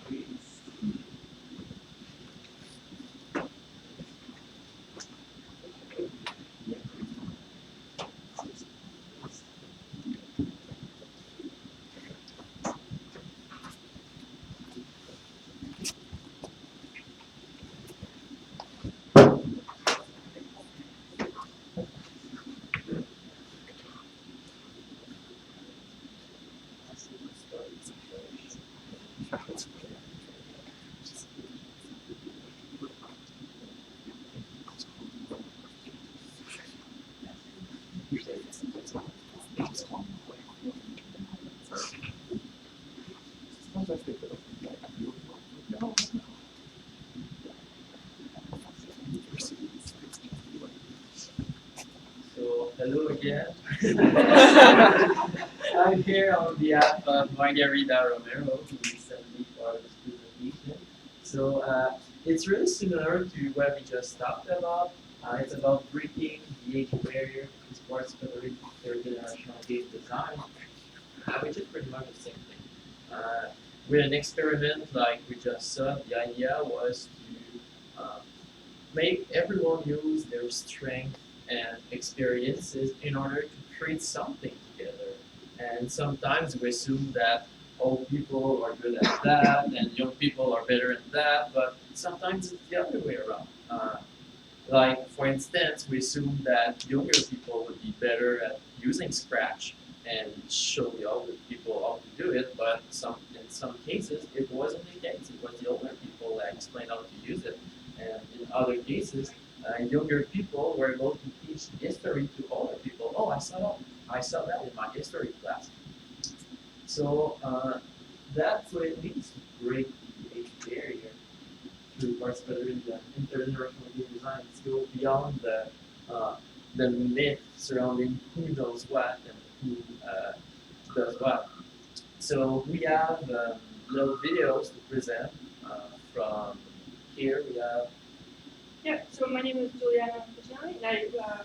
Please. So hello again. I'm here on behalf of Margarida Romero, who recently part of this presentation. So it's really similar to what we just talked about. It's about breaking the age barrier to participatory intergenerational game design, which is pretty much the same thing. With an experiment like we just saw, the idea was to make everyone use their strength and experiences in order to create something together. And sometimes we assume that old people are good at that and young people are better at that, but sometimes it's the other way around. Like, for instance, we assume that younger people would be better at using Scratch and show the older people how to do it, but in some cases it wasn't the case. It was the older people that explained how to use it. And in other cases, younger people were able to teach history to older people. Oh, I saw that in my history class. So that's what it means to break the age barrier through participatory intergenerational game design. It's go beyond the myth surrounding who knows what and who does what. So we have little videos to present from here. We have. Yeah, so my name is Giuliana Cucinelli, and I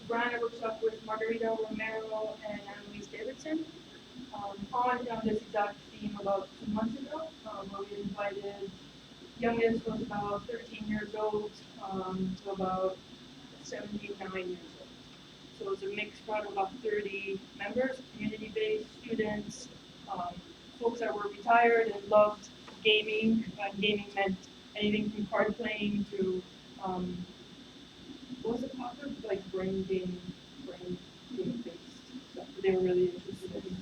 ran a workshop with Margarida Romero and Annalise Davidson on this exact theme about 2 months ago, where we invited youngest was about 13 years old to about 79 years old. So it was a mixed crowd of about 30 members, community-based students, folks that were retired and loved gaming. Gaming meant anything from card playing to what was it called? Like brain game based stuff that they were really interested in.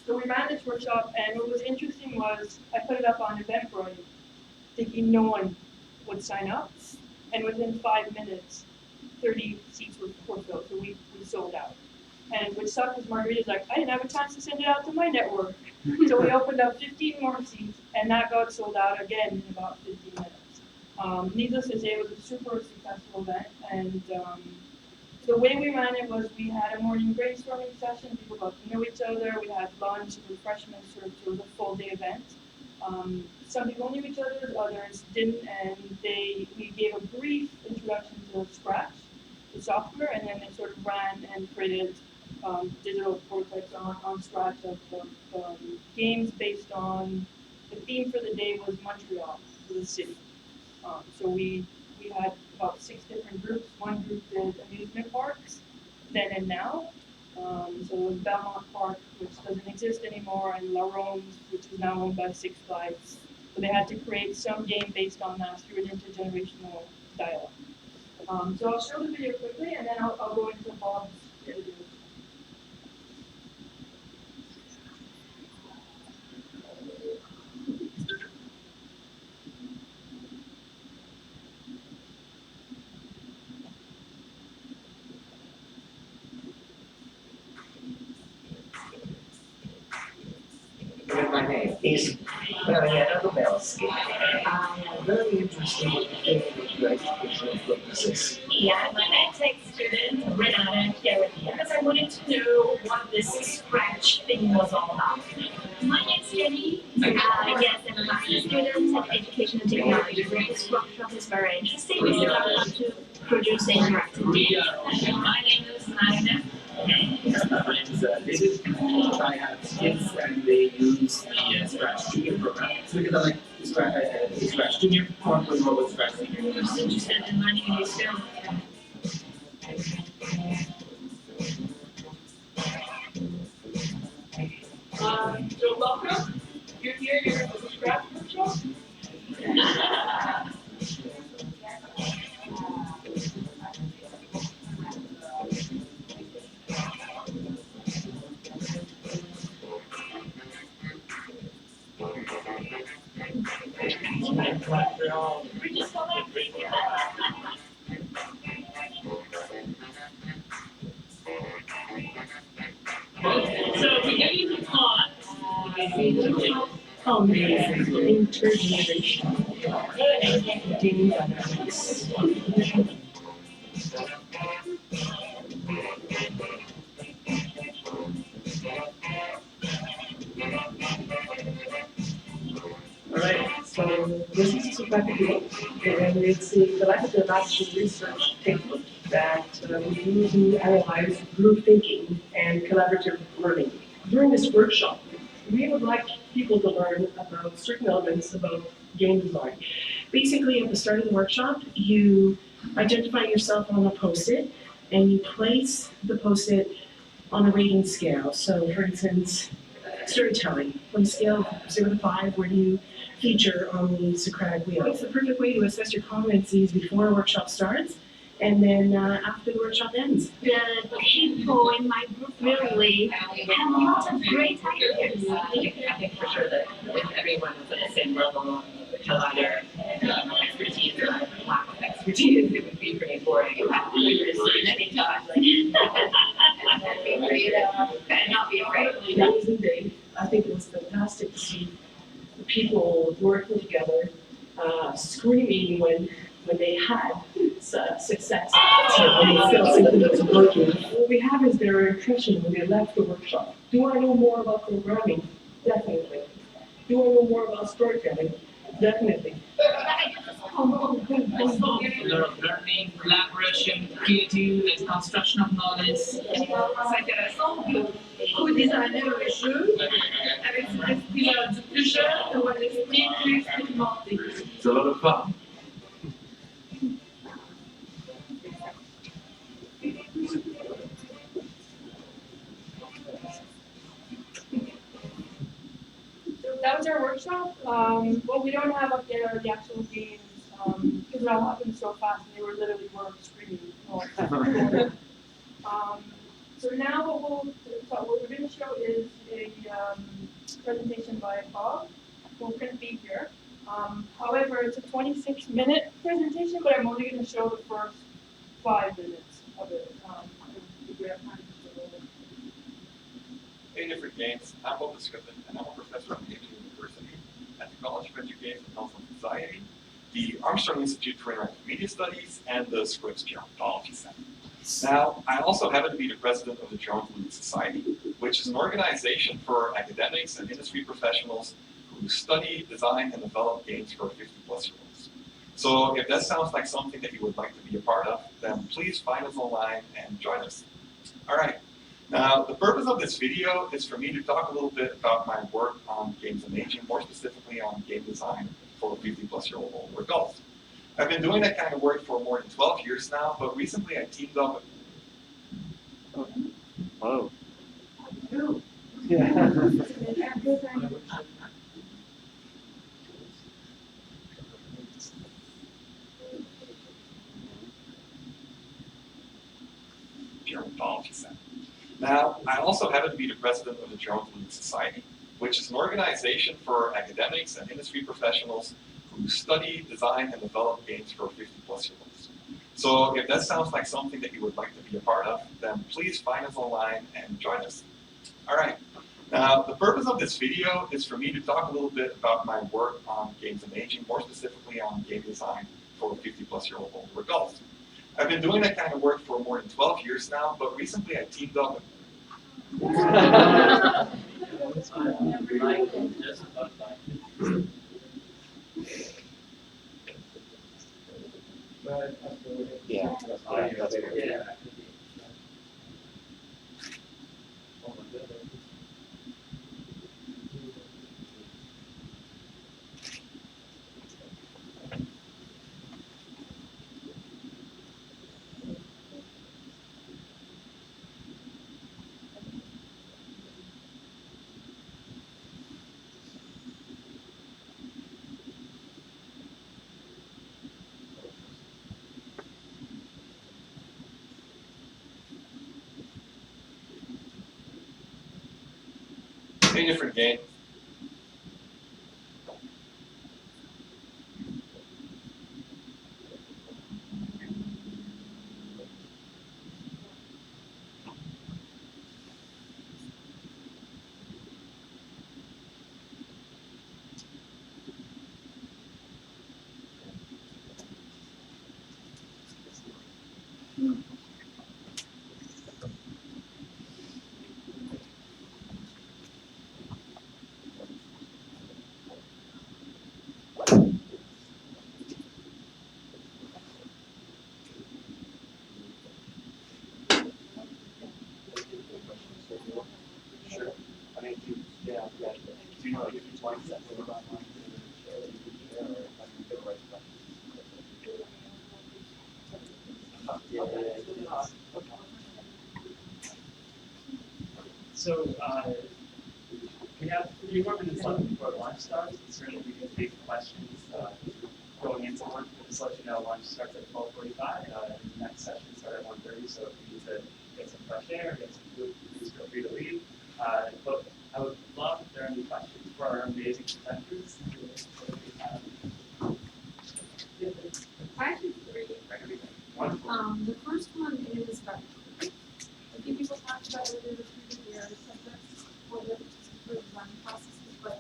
So we ran this workshop, and what was interesting was I put it up on Eventbrite, thinking no one would sign up, and within 5 minutes, 30 seats were filled, so we sold out. And which sucked was Margarita's like, I didn't have a chance to send it out to my network. So we opened up 15 more seats, and that got sold out again in about 15 minutes. Needless to say, it was a super successful event, and the way we ran it was we had a morning brainstorming session, people got to know each other, we had lunch, refreshments, sort of, so it was a full day event. Some people knew each other, others didn't, and we gave a brief introduction to Scratch, the software, and then they sort of ran and created digital prototypes on Scratch of games based on, the theme for the day was Montreal, for the city. So we had about 6 different groups. One group did amusement parks, then and now. So it was Belmont Park, which doesn't exist anymore, and La Rome's, which is now owned by Six Flags. So they had to create some game based on that through an intergenerational dialogue. So I'll show the video quickly, and then I'll go into Bob's interview. My name is Margarida Romero. I am very interested in educational purposes. Yeah, I'm an ex-tech student, Renata here, because I wanted to know what this Scratch thing was all about. My name's Jenny. Yes, I'm a master's student in education and technology. This workshop is very interesting because I want to produce interactive games. My name is Nathan. My name is David. I have kids and they use the Scratch Junior program. So because I like Scratch Junior, I want to know what Scratch Senior is. I'm interested in learning a new skill. So welcome. You're here, you're at the Scratch workshop. So we get you the plot. Amazing. Intergenerational. Game dynamics. Alright, so this is Participatory, and it's a collaborative action research technique that we do analyze group thinking and collaborative learning. During this workshop, we would like people to learn about certain elements about game design. Basically, at the start of the workshop, you identify yourself on a post-it, and you place the post-it on a rating scale. So, for instance, storytelling. On a scale of 0 to 5, where do you feature on the Socratic wheel? It's the perfect way to assess your competencies before a workshop starts, and then after the workshop ends. The people in my group really have a lot of great ideas. I think for sure that if everyone was at the same level of collider expertise or lack of expertise, it would be pretty boring. You have to listen anytime. And be creative and not be afraid. Amazing day. I think it was fantastic to see the people working together, screaming when they had success. So when they felt something was working. What we have is their impression when they left the workshop. Do I know more about programming? Definitely. Do I know more about storytelling? Definitely. A lot of learning, collaboration, creative, construction of knowledge. C'est intéressant que co-designer le jeu avec son esprit du plus jeune ou un esprit plus expérimenté. It's a lot of fun. That was our workshop. What we don't have up there are the actual games, because it all happened so fast and they were literally screaming all the time. So now what we're going to show is a presentation by Bob, who couldn't be here. However, it's a 26-minute presentation, but I'm only going to show the first 5 minutes of it. If we have time to Hey, different games. I'm Bob De Schutter, and I'm a professor at Navy University at the College of Education and Health and Society, the Armstrong Institute for Interactive Media Studies, and the Scripps Gerontology Center. Now, I also happen to be the president of the Gerontology Society, which is an organization for academics and industry professionals who study, design, and develop games for 50-plus-year-olds. So if that sounds like something that you would like to be a part of, then please find us online and join us. All right. Now, the purpose of this video is for me to talk a little bit about my work on games and aging, more specifically on game design for 50-plus-year-old older adults. I've been doing that kind of work for more than 12 years now, but recently I teamed up with... Oh. Yeah. Gerontology Center. Now, I also happen to be the president of the Gerontology Society, which is an organization for academics and industry professionals who study, design, and develop games for 50-plus-year-olds. So if that sounds like something that you would like to be a part of, then please find us online and join us. All right. Now, the purpose of this video is for me to talk a little bit about my work on games and aging, more specifically on game design for 50-plus-year-old older adults. I've been doing that kind of work for more than 12 years now, but recently I teamed up with... Yeah, that's good. Yeah. A different game. Sure. I mean, yeah. Do you know if you want that live online? So, we have 3 more minutes left before lunch starts, and certainly we can take questions going into lunch. But just let you know, lunch starts at 12:45. The next session starts at 1:30. So if you need to get some fresh air, get some food, please feel free to leave. But I would love if there are any questions for our amazing presenters. I have 3. Wonderful. The first one is about a few people talked about whether the their subjects or the design processes, but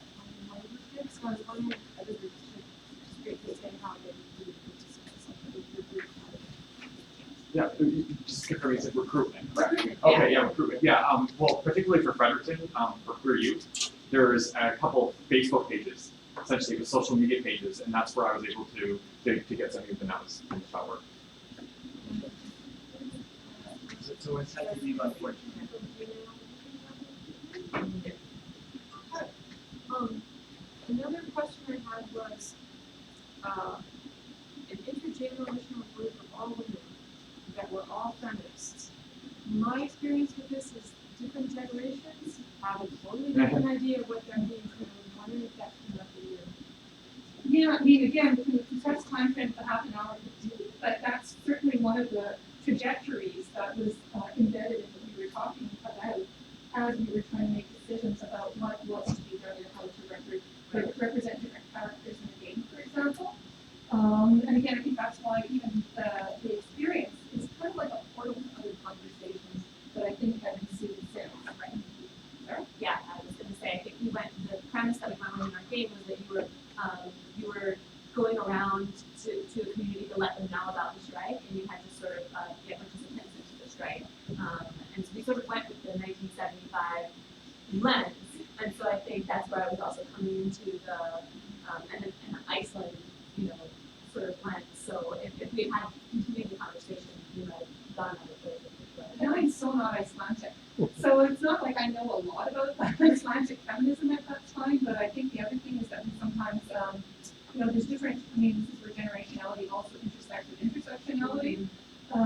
on the kids, so I was wondering if other groups should straight say how they do participate. Yeah, just confirm you said recruitment, correct? Okay, yeah, recruitment. Yeah, well, particularly for Fredericton, for queer youth, there's a couple Facebook pages, essentially the social media pages, and that's where I was able to get some of the notes and that work. So it's had to be about 14. Another question I had was an intergenerational group of all women that were all feminists. My experience with this is different generations have a totally different idea of what that means, and I'm wondering if that came up in your... Yeah, I mean, again, the compressed time frame for half an hour could do, but that's certainly one of the trajectories that was embedded in what we were talking about as we were trying to make decisions about what was to be done and how to represent different characters in a game, for example. And again, I think that's why even the experience is kind of like a portal to other conversations that I think have ensued since, right? Sarah? you were going around to a community to let them know about the strike, and you had to sort of get participants into the strike. And so we sort of went with the 1975 lens, and so I think that's where I was also coming into the and Iceland, sort of lens. So if we had continued the conversation, we might have gone other places. And I'm so not Icelandic. So it's not like I know a lot about Icelandic feminism at that time, but I think the other thing is that we sometimes, there's different, this is where generationality also intersects with intersectionality,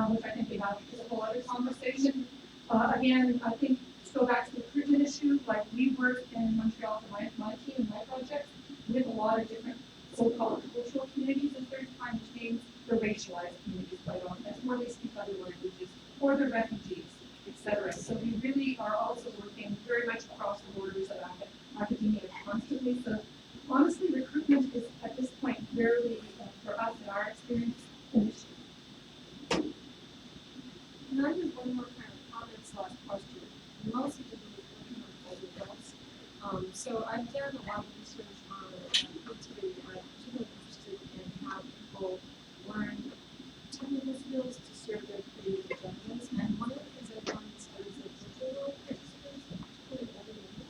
which I think we have is a whole other conversation. Again, I think to go back to the recruitment issue, like we worked in Montreal for my team and my project with a lot of different so-called cultural communities the third time, which means the racialized communities quite often, or they speak other languages, or the refugees, etc. So we really are also working very much across the borders of academia constantly. So honestly, recruitment is at this point rarely, for us in our experience, an issue. And I have one more kind of comment/question. Mostly to do with working on older adults. So I've done a lot of research on Participatory. I'm particularly interested in how people learn technical skills to serve their creative agendas. And one of the things I found in studies of virtual participants, particularly older women,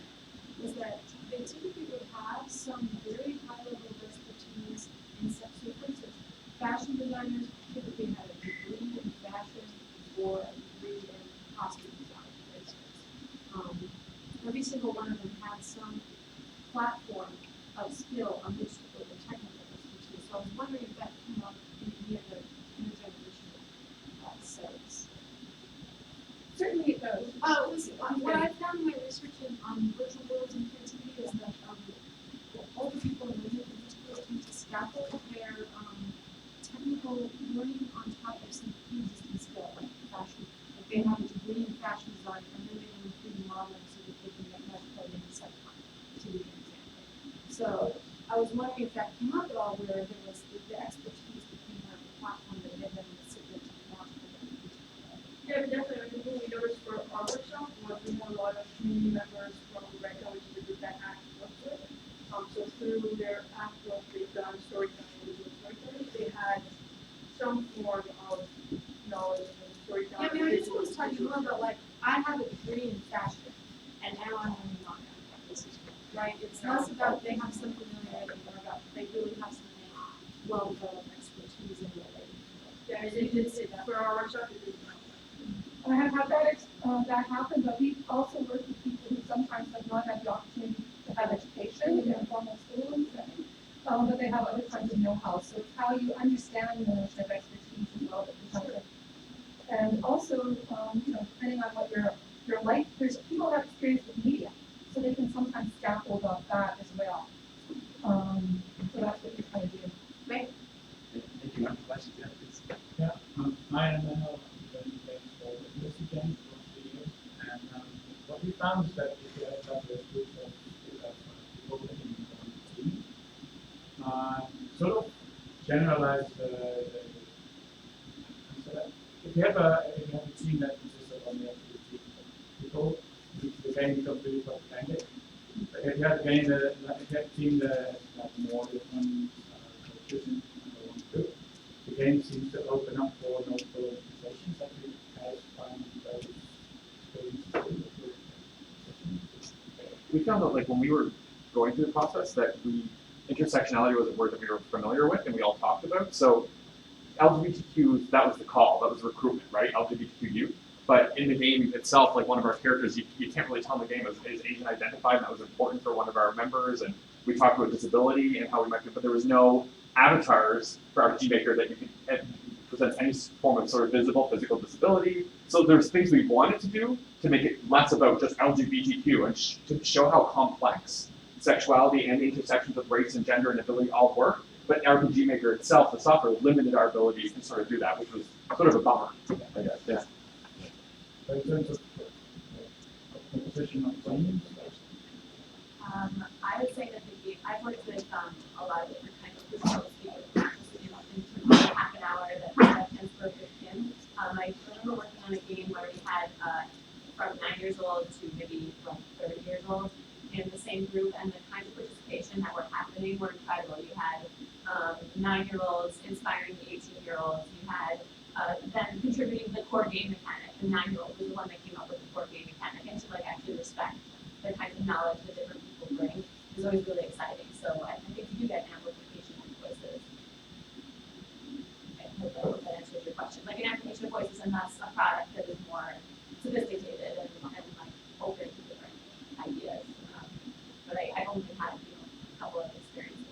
is that they typically would have some very high level of expertise in such, so for instance, fashion designers typically had a degree in fashion or a degree in costume design, for instance. Every single one of them had some platform of skill on which to put the technical expertise. So I was wondering if that came up in any of the intergenerational settings. Certainly it does. Oh, listen, what I found in my research on virtual worlds and creativity is that older people and women in particular tend to scaffold their technical learning on top of some pre-existing skill, like fashion. Like they have a degree in fashion design, and then they learn 3D modeling so that they can get mesh coding and set time, to give you an example. So I was wondering if that came up at all, where there was the expertise between the platform that led them to sit there to launch. Yeah, definitely. I think what we noticed for our workshop was we had a lot of community members from RECA, which is a group that ACT works with. So through their ACT work, they've done storytelling, visual storytelling. They had some form of knowledge and storytelling. Yeah, I just was talking more about like, I have a degree in fashion, and now I'm learning on that. Right? It's less about they have some familiarity, more about they really have some well-developed expertise in what they do. Yeah, it did say that. For our workshop, it did not. I have had that happen, but we also work with people who sometimes have not had the opportunity to have education in their formal schooling setting, but they have other kinds of know-how. So it's how you understand the notion of expertise as well that becomes it. And also, depending on what your life, there's people who have experience with media, so they can sometimes scaffold off that as well. So that's what you're trying to do. Right? Thank you. Questions? Yeah, please. Yeah, I am this again for 3 years, and what we found is that if you have a group of people in one team, sort of generalize if you have a team that consists of only 2 people, the game becomes really complicated. But if you have a team that has more different cultures in one group, the game seems to open up for multiple organizations that we guys find those We found that like when we were going through the process that intersectionality was a word that we were familiar with and we all talked about. So LGBTQ, that was the call, that was recruitment, right? LGBTQ youth. But in the game itself, like one of our characters, you can't really tell in the game is Asian identified, and that was important for one of our members. And we talked about disability and how we might do, but there was no avatars for our RPG Maker that you could present any form of sort of visible physical disability. So there's things we wanted to do to make it less about just LGBTQ and to show how complex sexuality and intersections of race and gender and ability all work. But RPG Maker itself, the software, limited our ability to sort of do that, which was sort of a bummer, I guess. Yeah. So in terms of composition of teams, I would say that I've worked with a lot of different kinds of physical speakers, not just in terms of half an hour that tends to work with him. I remember working on a game where we had from 9 years old to maybe 30 years old in the same group, and the kinds of participation that were happening were incredible. You had 9-year-olds inspiring the 18-year-olds. You had them contributing to the core game mechanic. The 9-year-old was the one that came up with the core game mechanic, and to like actually respect the kinds of knowledge that different people bring is always really exciting. So I think you do get amplification of voices. I hope that answers your question. Like an amplification of voices, and thus a product that is more sophisticated and like open to different ideas. But I only had a couple of experiences.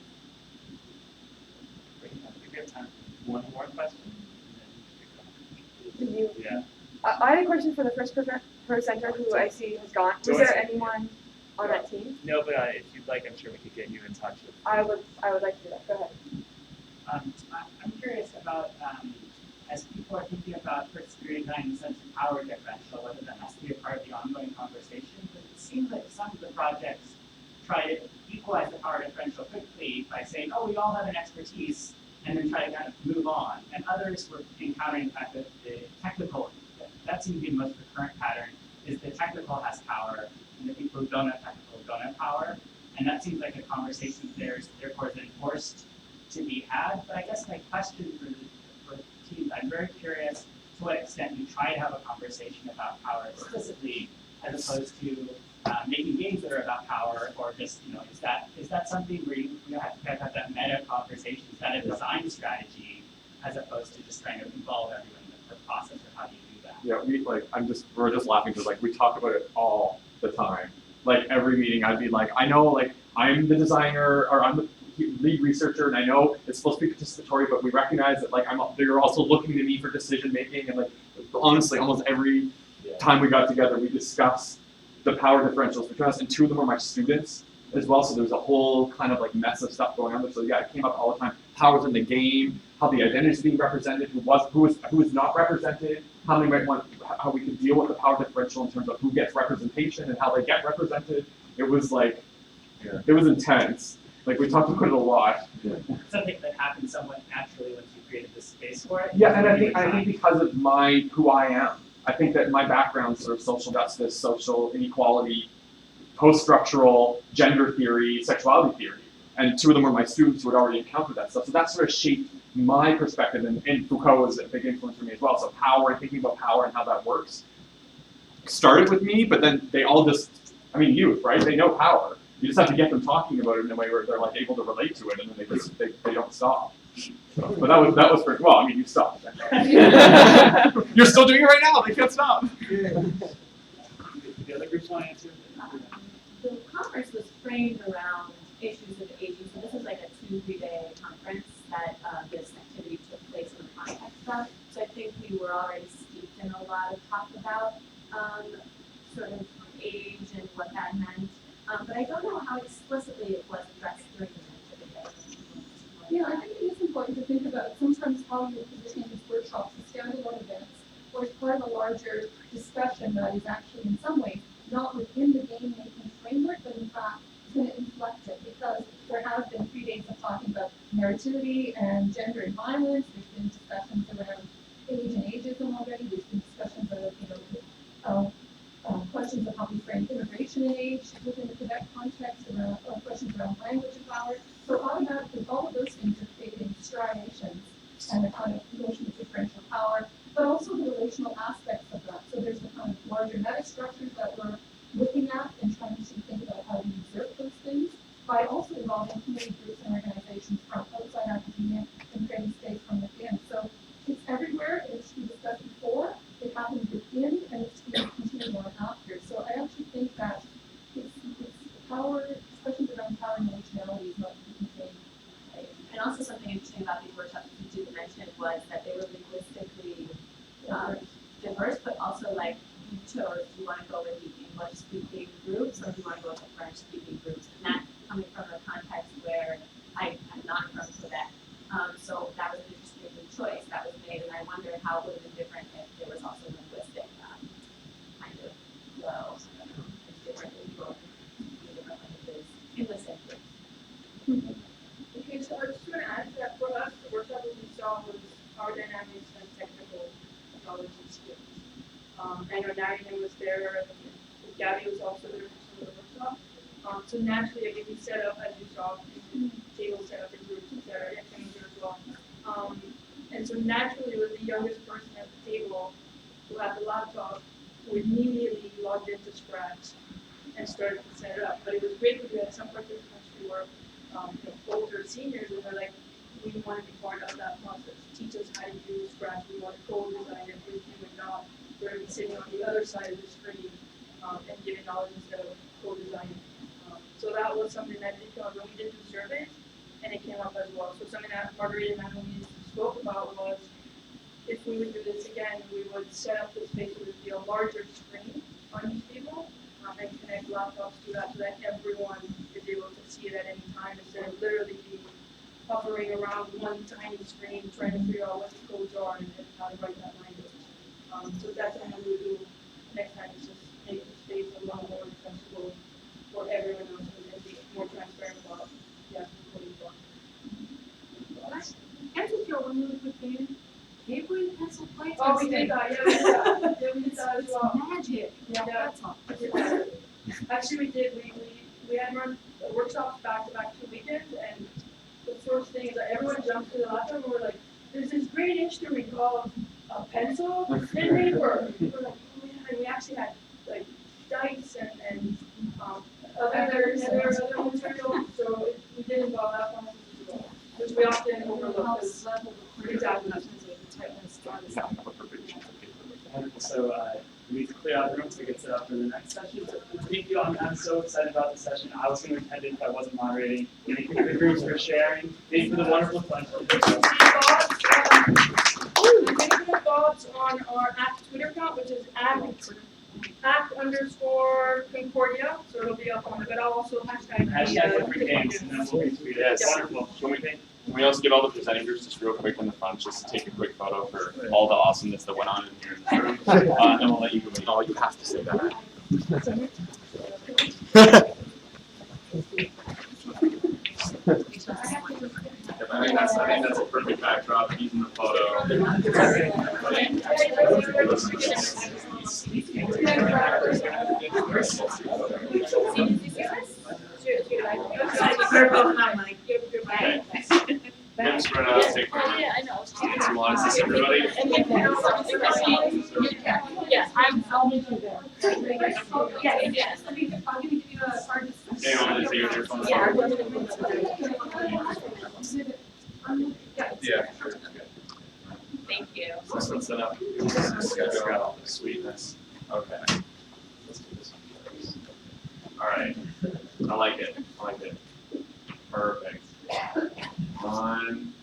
Great. I think we have time for one more question. Did you? Yeah. I had a question for the first presenter who I see has gone. Was there anyone on that team? No, but if you'd like, I'm sure we could get you in touch with. I would like to do that. Go ahead. I'm curious about, as people are thinking about participatory design in the sense of power differential, whether that has to be a part of the ongoing conversation, but it seems like some of the projects try to equalize the power differential quickly by saying, oh, we all have an expertise, and then try to kind of move on. And others were encountering the fact that the technical, that seems to be the most recurrent pattern, is the technical has power, and the people who don't have technical don't have power. And that seems like a conversation there's therefore then forced to be had. But I guess my question for teams, I'm very curious to what extent you try to have a conversation about power explicitly, as opposed to making games that are about power, or just, is that something where you have to kind of have that meta conversation? Is that a design strategy, as opposed to just trying to involve everyone in the process, or how do you do that? Yeah, we're just laughing because we talk about it all the time. Like every meeting, I'd be like, I know, I'm the designer, or I'm the lead researcher, and I know it's supposed to be participatory, but we recognize that they're also looking to me for decision making, and honestly, almost every time we got together, we discussed the power differentials between us, and 2 of them are my students as well. So there was a whole kind of mess of stuff going on there. So yeah, it came up all the time. Powers in the game, how the identity is being represented, who was not represented, how we could deal with the power differential in terms of who gets representation and how they get represented. It was it was intense. We talked about it a lot. Something that happened somewhat naturally once you created this space for it. Yeah, and I think because of who I am, I think that my background, sort of social justice, social inequality, post-structural, gender theory, sexuality theory, and 2 of them were my students who had already encountered that stuff. So that sort of shaped my perspective, and Foucault was a big influence for me as well. So power, and thinking about power and how that works, started with me, but then they all youth, right? They know power. You just have to get them talking about it in a way where they're able to relate to it, and then they don't stop. So, but that was for, well, you stopped. You're still doing it right now. They can't stop. The other groups want to answer? The conference was framed around issues of aging. So this is like a 2-3 day conference that this activity took place in the context of. So I think we were already steeped in a lot of talk about sort of age and what that meant. But I don't know how explicitly it was addressed during the day. Yeah, I think it is important to think about sometimes how you're positioning these workshops as standalone events, or as part of a larger discussion that is actually in some ways not within the game-making framework, but in fact is going to inflect it, because there have been 3 days of talking about narrativity and gender and violence. There's been discussions around age and ageism already. There's been discussions of questions of how we frame immigration and age within the Quebec context, around questions around language and power. So automatically, all of those things are creating striations and the kind of notion of differential power, but also the relational aspects of that. So there's the kind of larger meta structures that we're looking at and trying to think about how we exert those things, by also involving community groups and organizations from outside academia and creating space from within. So it's everywhere, and it's been discussed before. It happens within, and it's going to continue on after. So I actually think that it's power, questions around power and relationality is not contained. Right. And also something interesting about these workshops that you did mention was that they were linguistically diverse, but also you chose, do you want to go with the English-speaking groups, or do you want to go with the French-speaking groups? And that coming from a context where I'm not from Quebec. So that was an interesting choice that was made, and I wonder how it would have been different if there was also linguistic kind of flow. Different people in different languages in the same group. Okay, so I was just going to add that for us, the workshop that we saw was power dynamics and technical knowledge and skills. I know Narian was there, and Gabby was also there for some of the workshop. So naturally, we set up, as you saw, tables set up in groups, etc., and as well. And so naturally, it was the youngest person at the table who had the laptop who immediately logged into Scratch and started to set it up. But it was great because we had some participants who were older seniors, and they're like, we want to be part of that process. Teach us how to use Scratch. We want to co-design it with you and not we're going to be sitting on the other side of the screen and giving knowledge instead of co-designing. So that was something that did come up when we did the surveys, and it came up as well. So something that Margarida and Emily spoke about was if we would do this again, we would set up the space where it would be a larger screen on each table and connect laptops to that so that everyone is able to see it at any time instead of literally being hovering around one tiny screen trying to figure out what the codes are and how to write that language. So that's something we will do next time, is just make the space a lot more accessible for everyone else and be more transparent about the actual coding process. Can I just throw one really quick thing in? Paper and pencil plates. Oh, we did that, yeah, we did that. Yeah, we did that as well. Magic. Yeah, That's all. actually, we did. We had run workshops back to back 2 weekends, and the first thing is that everyone jumped to the laptop and we're like, there's this great instrument called a pencil and paper. We're like, oh yeah, and we actually had like dice and other materials, so we did involve that process as well, which we often overlook. Exactly. Wonderful. So we need to clear out the room so we get set up for the next session. So thank you. I'm so excited about the session. I was going to attend it if I wasn't moderating. Thank you to the groups for sharing. Thank you for the wonderful questions. Any thoughts on our ACT Twitter account, which is @ACT_Concordia. So it'll be up on it, but I'll also hashtag Hashtag free games, and then we'll retweet it. Yes. Wonderful. Can we also get all the presenters just real quick in the front, just take a quick photo for all the awesomeness that went on in here in this room, and then we'll let you go. Oh, you have to say that. I think that's a perfect backdrop using the photo. Tim, spread out, take some lines, everybody. Yeah, I'll meet you there. Yeah. I'll give you a hard discussion. Okay, I'm gonna take your phone. Yeah. Thank you. This one's set up. It's got all the sweetness. Okay. Let's do this one. All right. I like it. Perfect. 1,